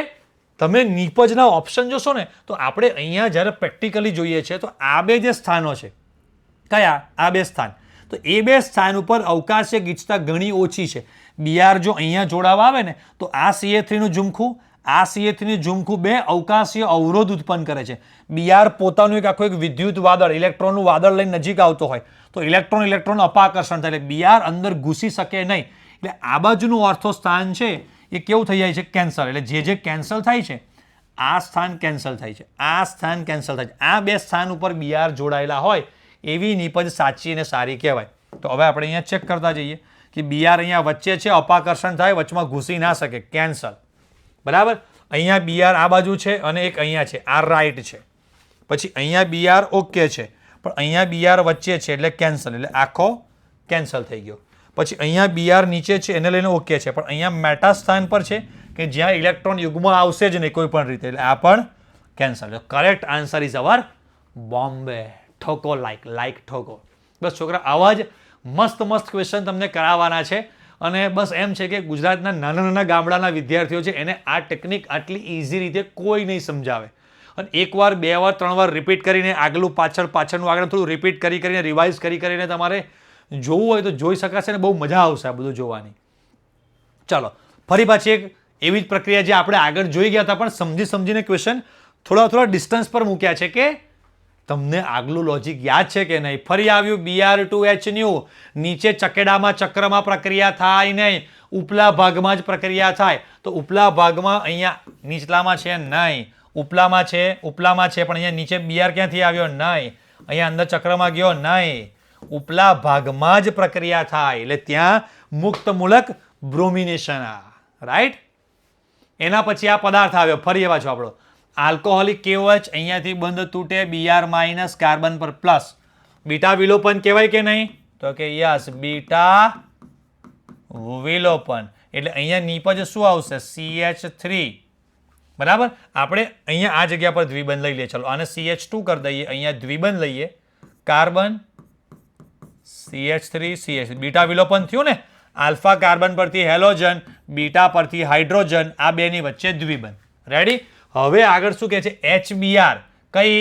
તમે નિપજના ઓપ્શન જોશો ને તો આપણે અહીંયા જ્યારે પ્રેક્ટિકલી જોઈએ છે તો આ 2 જે સ્થાનો છે, કયા? આ 2 સ્થાન. તો એ 2 સ્થાન ઉપર અવકાશીય ગીચતા ઘણી ઓછી છે. Br જો અહીંયા જોડાવા આવે ને તો આ CH3 નું ઝુમખું, આ CH3 નું ઝુમખું 2 અવકાશીય અવરોધ ઉત્પન્ન કરે છે. Br પોતાનું એક આખું એક વિદ્યુત વાદળ, ઇલેક્ટ્રોનનું વાદળ લઈને નજીક આવતો હોય તો ઇલેક્ટ્રોન અપાકર્ષણ થાય, એટલે Br અંદર ઘૂસી શકે નહીં. એટલે આ બાજુનું ઓર્થો સ્થાન છે એ કેવું થઈ જાય છે? કેન્સલ. એટલે જે કેન્સલ થાય છે, આ સ્થાન કેન્સલ થાય છે, આ સ્થાન કેન્સલ થાય છે. આ 2 સ્થાન ઉપર Br જોડાયેલા હોય એવી નિપજ સાચી અને સારી કહેવાય. તો હવે આપણે અહીંયા ચેક કરતા જઈએ કે Br અહીંયા વચ્ચે છે, અપાકર્ષણ થાય, વચમાં ઘૂસી ના શકે, કેન્સલ. બરાબર. અહીંયા Br આ બાજુ છે અને એક અહીંયા છે, આ રાઈટ છે. પછી અહીંયા Br ઓકે છે, પણ અહીંયા Br વચ્ચે છે એટલે કેન્સલ, એટલે આખો કેન્સલ થઈ ગયો. પછી અહીંયા Br નીચે છે એને લઈને ઓકે છે, પણ અહીંયા મેટા સ્થાન પર છે કે જ્યાં ઇલેક્ટ્રોન યુગ્મ આવશે જ નહીં કોઈ પણ રીતે, એટલે આ પણ cancel. Correct answer is our Bombay. ઠોકો લાઈક ઠોકો. બસ છોકરા, આવા જ મસ્ત ક્વેશ્ચન તમને કરાવવાના છે. અને બસ એમ છે કે ગુજરાતના નાના ગામડાના વિદ્યાર્થીઓ છે એને આ ટેકનિક આટલી ઇઝી રીતે કોઈ નહીં સમજાવે. અને 1 વાર 2 વાર 3 વાર રિપીટ કરીને આગલું પાછળનું આગળ થોડું રિપીટ કરીને રિવાઇઝ કરીને તમારે જોવું હોય તો જોઈ શકાશે ને બહુ મજા આવશે આ બધું જોવાની. ચાલો ફરી પાછી એક એવી જ પ્રક્રિયા જે આપણે આગળ જોઈ ગયા હતા, પણ સમજીને ક્વેશ્ચન થોડા ડિસ્ટન્સ પર મૂક્યા છે કે તમને આગલું લોજિક યાદ છે કે નહીં. ફરી આવ્યું Br2H નીચે ચકેડામાં ચક્રમાં પ્રક્રિયા થાય નહીં, ઉપલા ભાગમાં જ પ્રક્રિયા થાય. તો ઉપલા ભાગમાં અહીંયા નીચલામાં છે નહીં, ઉપલામાં છે પણ અહીંયા નીચે Br ક્યાંથી આવ્યો? નહીં. અહીંયા અંદર ચક્રમાં ગયો? નહીં. ઉપલા ભાગમાં જ પ્રક્રિયા થાય એટલે ત્યાં મુક્ત મૂલક બ્રોમિનેશન. રાઈટ. એના પછી આ પદાર્થ આવ્યો, ફરી પાછો આપણો આલ્કોહોલિક KOH, અહીંયાથી બંધ તૂટે, Br માઇનસ કાર્બન પર પ્લસ. બીટા વિલોપન કહેવાય કે નહીં? તો કે યસ, બીટા વિલોપન. એટલે અહીંયા નીપજ શું આવશે? CH3. બરાબર. આપણે અહીંયા આ જગ્યા પર દ્વિબંધ લઈ લઈએ. ચલો આને CH2 કરી દઈએ, અહીંયા દ્વિબંધ લઈએ, કાર્બન CH3 CH. બીટા વિલોપન થયું ને, આલ્ફા કાર્બન પરથી હેલોજન, બીટા પરથી હાઇડ્રોજન, આ બેની વચ્ચે દ્વિબંધ. રેડી. હવે આગળ શું કહે છે? HBr. કઈ?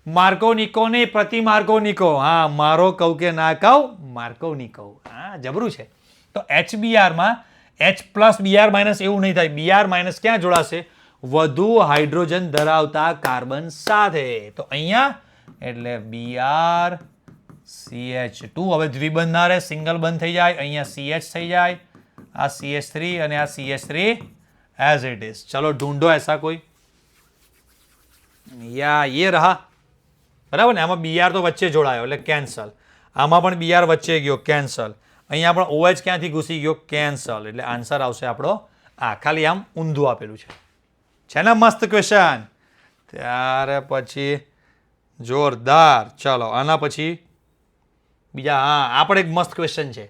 માર્કોનિકો નહીં, પ્રતિમાર્કોનિકો. હા, મારો કહું કે ના કહું? માર્કોનિકો. હા, જબરું છે. તો HBr માં H પ્લસ Br માઇનસ એવું નહીં થાય. Br માઇનસ ક્યાં જોડાશે? વધુ હાઇડ્રોજન ધરાવતા કાર્બન સાથે. તો અહીંયા એટલે Br CH2. હવે દ્વિબંધ ના રહે, સિંગલ બંધ થઈ જાય, અહીંયા CH થઈ જાય, આ CH3 અને આ CH3 as it is. चलो ढूंढो ऐसा कोई. या ये रहा. बराबर ने. આમાં Br તો વચ્ચે જોડાયો એટલે કેન્સલ. આમાં પણ Br વચ્ચે ગયો, કેન્સલ. અહીંયા પણ OH ક્યાંથી ઘૂસી ગયો? કેન્સલ. એટલે આન્સર આવશે આપણો આ. ખાલી આમ ઊંધું આપેલું છે ને? મસ્ત ક્વેશ્ચન. ત્યારે પછી જોરદાર. ચલો આના પછી બીજા. હા, આ પણ એક મસ્ત ક્વેશ્ચન છે.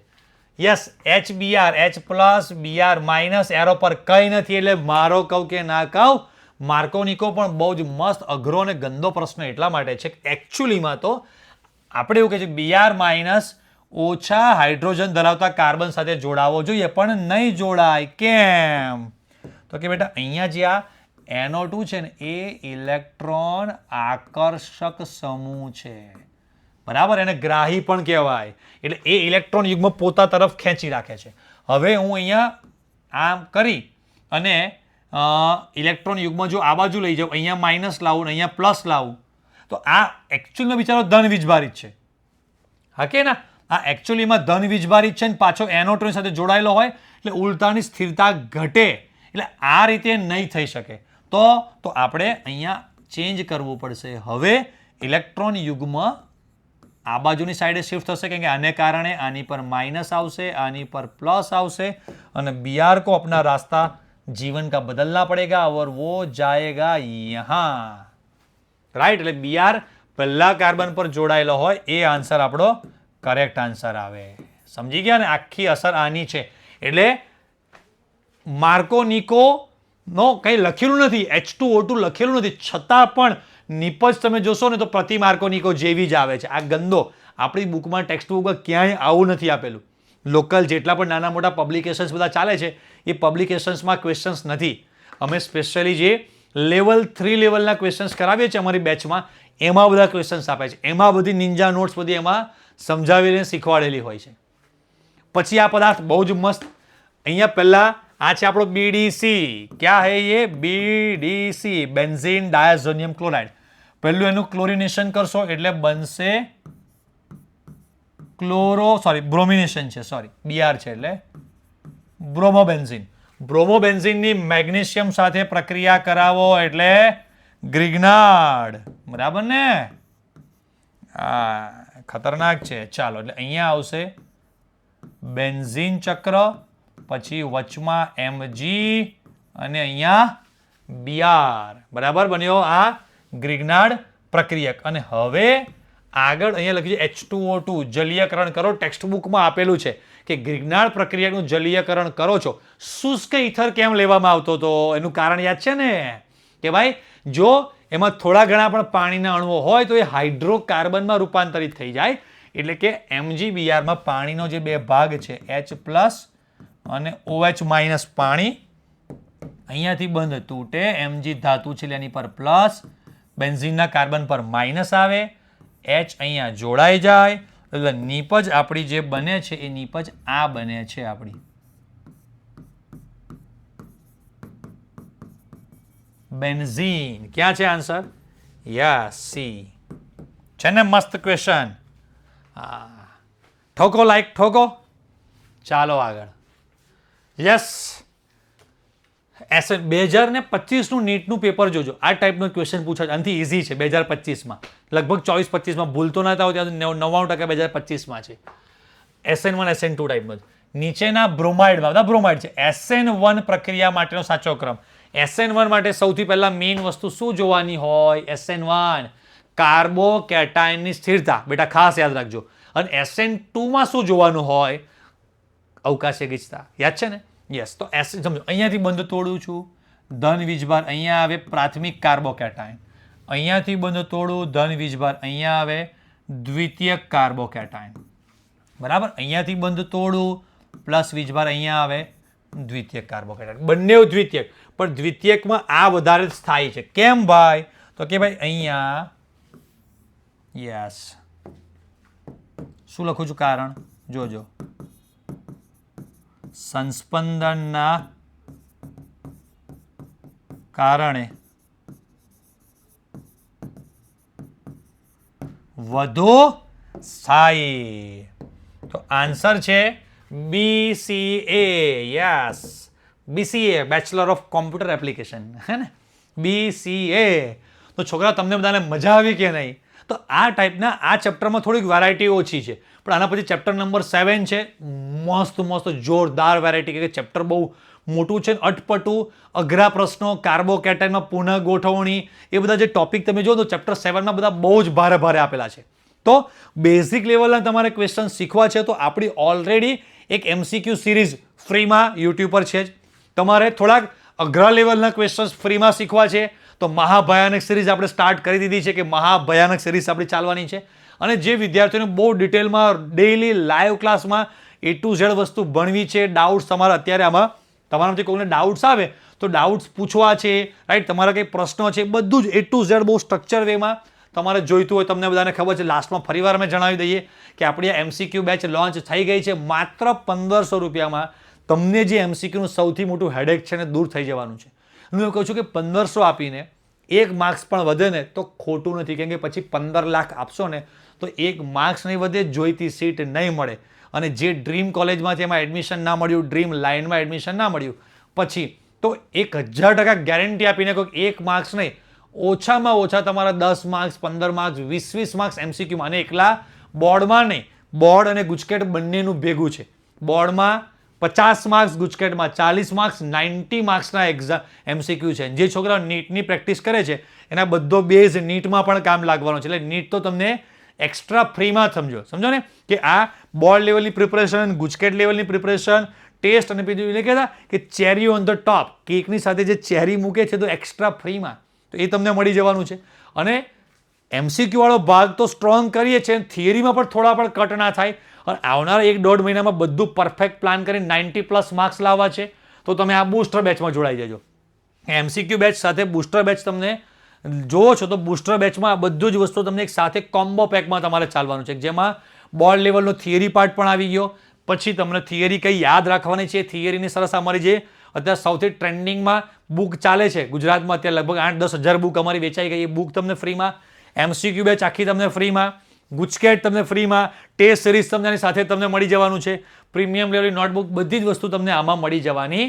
Yes, HBr, H plus Br minus arrow પર કંઈ નથી, એટલે મારો કહું કે ના કહું? માર્કોનિકો પણ બહુ જ મસ્ત અઘરો અને ગંદો પ્રશ્ન એટલા માટે છે કે એકચ્યુઅલીમાં તો આપણે એવું કહે છે Br માઇનસ ઓછા હાઇડ્રોજન ધરાવતા કાર્બન સાથે જોડાવો જોઈએ, પણ નહીં જોડાય. કેમ? તો કે બેટા અહીંયા જે આ NO2 છે ને એ ઇલેક્ટ્રોન આકર્ષક સમૂહ છે. બરાબર. એને ગ્રાહી પણ કહેવાય. એટલે એ ઇલેક્ટ્રોન યુગ્મ પોતા તરફ ખેંચી રાખે છે. હવે હું અહીંયા આમ કરી અને ઇલેક્ટ્રોન યુગ્મ જો આ બાજુ લઈ જાઉં, અહીંયા માઇનસ લાવું ને અહીંયા પ્લસ લાવું, તો આ એકચ્યુઅલમાં બિચારો ધન વીજભારિત છે. હા કે ના? આ એકચ્યુઅલીમાં ધન વીજભારિત છે ને પાછો NO2 સાથે જોડાયેલો હોય એટલે ઉલટાની સ્થિરતા ઘટે. એટલે આ રીતે નહીં થઈ શકે. તો આપણે અહીંયા ચેન્જ કરવું પડશે. હવે ઇલેક્ટ્રોન યુગ્મ આ બાજુની સાઈડે શિફ્ટ થશે, કેમ કે આને કારણે આની પર માઇનસ આવશે, આની પર પ્લસ આવશે, અને Br को अपना रास्ता जीवन का बदलना पड़ेगा और वो जाएगा यहाँ. राइट. એટલે Br પહેલા કાર્બન પર જોડાયેલો હોય એ આન્સર આપણો કરેક્ટ આન્સર આવે. સમજી ગયા ને? આખી અસર આની છે. એટલે માર્કોનિકો નો કંઈ લખેલું નથી, H2O2 લખેલું નથી, છતાં પણ નિપજ તમે જોશો ને તો પ્રતિ માર્કોનિકો જેવી જ આવે છે. આ ગંદો આપણી બુકમાં ટેક્સ્ટ બુકમાં ક્યાંય આવું નથી આપેલું. લોકલ જેટલા પણ નાના મોટા પબ્લિકેશન્સ બધા ચાલે છે એ પબ્લિકેશન્સમાં ક્વેશ્ચન્સ નથી. અમે સ્પેશિયલી જે લેવલ 3 લેવલના ક્વેશ્ચન્સ કરાવીએ છીએ અમારી બેચમાં એમાં બધા ક્વેશ્ચન્સ આપે છે. એમાં બધી નિંજા નોટ્સ બધી એમાં સમજાવીને શીખવાડેલી હોય છે. પછી આ પદાર્થ બહુ જ મસ્ત. અહીંયા પહેલા આ છે આપણો બીડીસી. ક્યાં હે ये બીડીસી, બેન્ઝીન ડાયઝોનિયમ ક્લોરાઇડ. પહેલું એનું ક્લોરિનેશન કરશો એટલે બનશે બ્રોમિનેશન છે, BR છે એટલે બ્રોમોબેન્ઝીન. બ્રોમોબેન્ઝીનની મેગ્નેશિયમ સાથે પ્રક્રિયા કરાવો એટલે ગ્રિગ્નાર્ડ. બરાબર ને? ખતરનાક છે. ચાલો, એટલે અહીંયા આવશે બેન્ઝીન ચક્ર, પછી વચમાં Mg અને અહીંયા Br. બરાબર બન્યો આ ગ્રિગ્નાર્ડ પ્રક્રિયક. અને હવે આગળ અહીંયા લખ્યું છે H2O2 જલીયકરણ કરો. ટેક્સ્ટ બુકમાં આપેલું છે કે ગ્રિગ્નાર્ડ પ્રક્રિયાનું જલીયકરણ કરો છો. શુષ્ક ઇથર કેમ લેવામાં આવતો હતો એનું કારણ યાદ છે ને કે ભાઈ જો એમાં થોડા ઘણા પણ પાણીના અણુઓ હોય તો એ હાઇડ્રોકાર્બનમાં રૂપાંતરિત થઈ જાય. એટલે કે MgBr માં પાણીનો જે બે ભાગ છે H+ અને OH- પાણી અહીંયાથી બંધ તૂટે. Mg ધાતુ છે એની પર પ્લસ, બેન્ઝીનના કાર્બન પર માઇનસ આવે, H અહીંયા જોડાઈ જાય એટલે નીપજ આપણી જે બને છે એ નીપજ આ બને છે આપણી બેન્ઝીન. ક્યાં છે આન્સર? યસ, સી છે ને? મસ્ત ક્વેશ્ચન. ઠોકો, લાઈક ઠોકો. ચાલો આગળ. યસ, 2025નું નીટનું પેપર જોજો. આ ટાઈપનો ક્વેશ્ચન પૂછાય. આનાથી ઇઝી છે 2025માં. લગભગ 24-25માં ભૂલતો ના થાવ ત્યાં 99% 2025માં છે. SN1 SN2 ટાઈપનો જ. નીચેના બ્રોમાઇડમાં બધા બ્રોમાઇડ છે. SN1 પ્રક્રિયા માટેનો સાચો ક્રમ. SN1 માટે સૌથી પહેલા મેઇન વસ્તુ શું જોવાની હોય? SN1 કાર્બોકેટાયનની સ્થિરતા. બેટા ખાસ યાદ રાખજો. અને SN2માં શું જોવાનું હોય? અવકાશીય ગીચતા. યાદ છે ને? યસ. તો સમજો અહીંયાથી બંધ તોડું છું, ધન વીજભાર અહીંયા આવે પ્રાથમિક કાર્બોકેટાયન. અહીંયાથી બંધ તોડું, ધન વીજભાર અહીંયા આવે દ્વિતીયક કાર્બોકેટાયન. બરાબર? અહીંયાથી બંધ તોડું, પ્લસ વીજભાર અહીંયા આવે દ્વિતીયક કાર્બોકેટાયન. બંને દ્વિતીયક, પણ દ્વિતીયકમાં આ વધારે સ્થાયી છે. કેમ ભાઈ? તો કે ભાઈ અહીંયા યસ શું લખું છું કારણ જોજો. સંસ્પંદનના કારણે વધુ સ્થાયી. તો આન્સર છે BCA. Yes, BCA bachelor of computer application, હે ને? BCA. તો છોકરા તમને બધાને મજા આવી કે નહીં? તો આ ટાઈપના આ ચેપ્ટરમાં થોડીક વેરાયટી ઓછી છે, પણ આના પછી ચેપ્ટર નંબર 7 છે. મસ્ત જોરદાર વેરાયટી, કે ચેપ્ટર બહુ મોટું છે, અટપટું, અઘરા પ્રશ્નો, કાર્બોકેટાયનમાં પુનઃ ગોઠવણી, એ બધા જે ટોપિક તમે જો તો ચેપ્ટર 7માં બધા બહુ જ ભારે આપેલા છે. તો બેઝિક લેવલના તમારે ક્વેશ્ચન શીખવા છે તો આપણી ઓલરેડી એક MCQ સિરીઝ ફ્રીમાં યુટ્યુબ પર છે જ. તમારે થોડાક અઘરા લેવલના ક્વેશ્ચન્સ ફ્રીમાં શીખવા છે તો મહાભયાનક સિરીઝ આપણે સ્ટાર્ટ કરી દીધી છે, કે મહાભયાનક સિરીઝ આપણી ચાલવાની છે. અને જે વિદ્યાર્થીઓને બહુ ડિટેલમાં ડેઇલી લાઈવ ક્લાસમાં A to Z વસ્તુ ભણવી છે, ડાઉટ્સ તમારા અત્યારે આમાં તમારામાંથી કોઈને ડાઉટ્સ આવે તો ડાઉટ્સ પૂછવા છે, રાઈટ? તમારા કંઈ પ્રશ્નો છે, બધું જ A to Z બહુ સ્ટ્રક્ચર વેમાં તમારે જોઈતું હોય. તમને બધાને ખબર છે, લાસ્ટમાં ફરીવાર અમે જણાવી દઈએ કે આપણી આ MCQ બેચ લોન્ચ થઈ ગઈ છે. માત્ર 1500 રૂપિયામાં તમને જે MCQનું સૌથી મોટું હેડેક છે ને દૂર થઈ જવાનું છે. હું એવું કહું છું કે 1500 આપીને 1 માર્ક્સ પણ વધે ને તો ખોટું નથી, કેમ કે પછી 15 લાખ આપશો ને તો 1 માર્ક્સ નહીં વધે, જોઈતી સીટ નહીં મળે. અને જે ડ્રીમ કોલેજમાં છે એમાં એડમિશન ના મળ્યું, ડ્રીમ લાઇનમાં એડમિશન ના મળ્યું, પછી તો 1000% ગેરંટી આપીને કોઈક 1 માર્ક્સ નહીં, ઓછામાં ઓછા તમારા 10 માર્ક્સ, 15 માર્ક્સ, 20 માર્ક્સ MCQમાં. અને એકલા બોર્ડમાં નહીં, બોર્ડ અને ગુજકેટ બંનેનું ભેગું છે. બોર્ડમાં 50 માર્ક્સ, ગુજકેટમાં 40 માર્ક્સ, 90 માર્ક્સના એક્ઝામ MCQ છે. જે છોકરાઓ નીટની પ્રેક્ટિસ કરે છે એના બધો બેઝ નીટમાં પણ કામ લાગવાનો છે. એટલે નીટ તો તમને એક્સ્ટ્રા ફ્રીમાં સમજો ને, કે આ બોર્ડ લેવલની પ્રિપરેશન, ગુજકેટ લેવલની પ્રિપરેશન, ટેસ્ટ અને બીજું એટલે કહેતા કે ચેરી ઓન ધ ટોપ, કેકની સાથે જે ચેરી મૂકે છે તો એક્સ્ટ્રા ફ્રીમાં, તો એ તમને મળી જવાનું છે. અને એમસીક્યુ વાળો ભાગ તો સ્ટ્રોંગ કરીએ છીએ, થિયરીમાં પણ થોડા પણ કટ ના થાય. અને આવનારા 1-1.5 મહિનામાં બધું પરફેક્ટ પ્લાન કરીને 90+ માર્ક્સ લાવવા છે, તો તમે આ બૂસ્ટર બેચમાં જોડાઈ જજો. એમસીક્યુ બેચ સાથે બૂસ્ટર બેચ તમને જોવો છો તો બૂસ્ટર બેચમાં બધું જ વસ્તુ તમને એક સાથે કોમ્બો પેકમાં તમારે ચાલવાનું છે, જેમાં બોર્ડ લેવલનો થિયરી પાર્ટ પણ આવી ગયો. પછી તમને થિયરી કઈ યાદ રાખવાની છે, થિયરીની સરસ અમારી જે અત્યારે સૌથી ટ્રેન્ડિંગમાં બુક ચાલે છે ગુજરાતમાં, અત્યારે લગભગ 8-10 હજાર બુક અમારી વેચાઈ ગઈ, એ બુક તમને ફ્રીમાં, એમસીક્યુ બેચ આખી તમને ફ્રીમાં, ગુજકેટ તમને ફ્રીમાં, ટેસ્ટ સિરીઝ તમને સાથે તમને મળી જવાનું છે, પ્રીમિયમ લેવલની નોટબુક, બધી જ વસ્તુ તમને આમાં મળી જવાની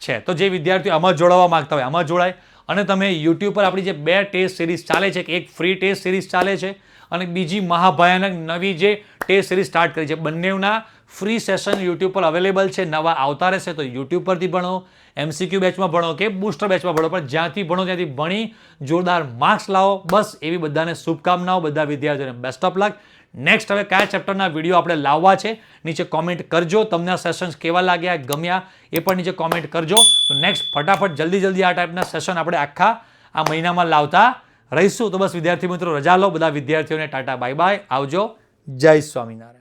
છે. તો જે વિદ્યાર્થીઓ આમાં જોડાવા માંગતા હોય આમાં જોડાય. અને તમે યુટ્યુબ પર આપણી જે 2 ટેસ્ટ સિરીઝ ચાલે છે, એક ફ્રી ટેસ્ટ સિરીઝ ચાલે છે અને બીજી મહાભયાનક નવી જે ટેસ્ટ સિરીઝ સ્ટાર્ટ કરી છે, બંનેના ફ્રી સેશન યુટ્યુબ પર અવેલેબલ છે, નવા આવતા રહેશે. તો યુટ્યુબ પરથી ભણો, એમસીક્યુ બેચમાં ભણો કે બૂસ્ટર બેચમાં ભણો, પણ જ્યાંથી ભણો ત્યાંથી ભણી જોરદાર માર્ક્સ લાવો. બસ એવી બધાને શુભકામનાઓ, બધા વિદ્યાર્થીઓને બેસ્ટ ઓફ લક. નેક્સ્ટ હવે કયા ચેપ્ટરના વિડીયો આપણે લાવવા છે નીચે કોમેન્ટ કરજો. તમને આ સેશન્સ કેવા લાગ્યા, ગમ્યા એ પણ નીચે કોમેન્ટ કરજો. તો નેક્સ્ટ ફટાફટ જલ્દી આ ટાઈપના સેશન આપણે આખા આ મહિનામાં લાવતા રહીશું. તો બસ વિદ્યાર્થી મિત્રો રજા લો, બધા વિદ્યાર્થીઓને ટાટા બાય બાય, આવજો, જય સ્વામિનારાયણ.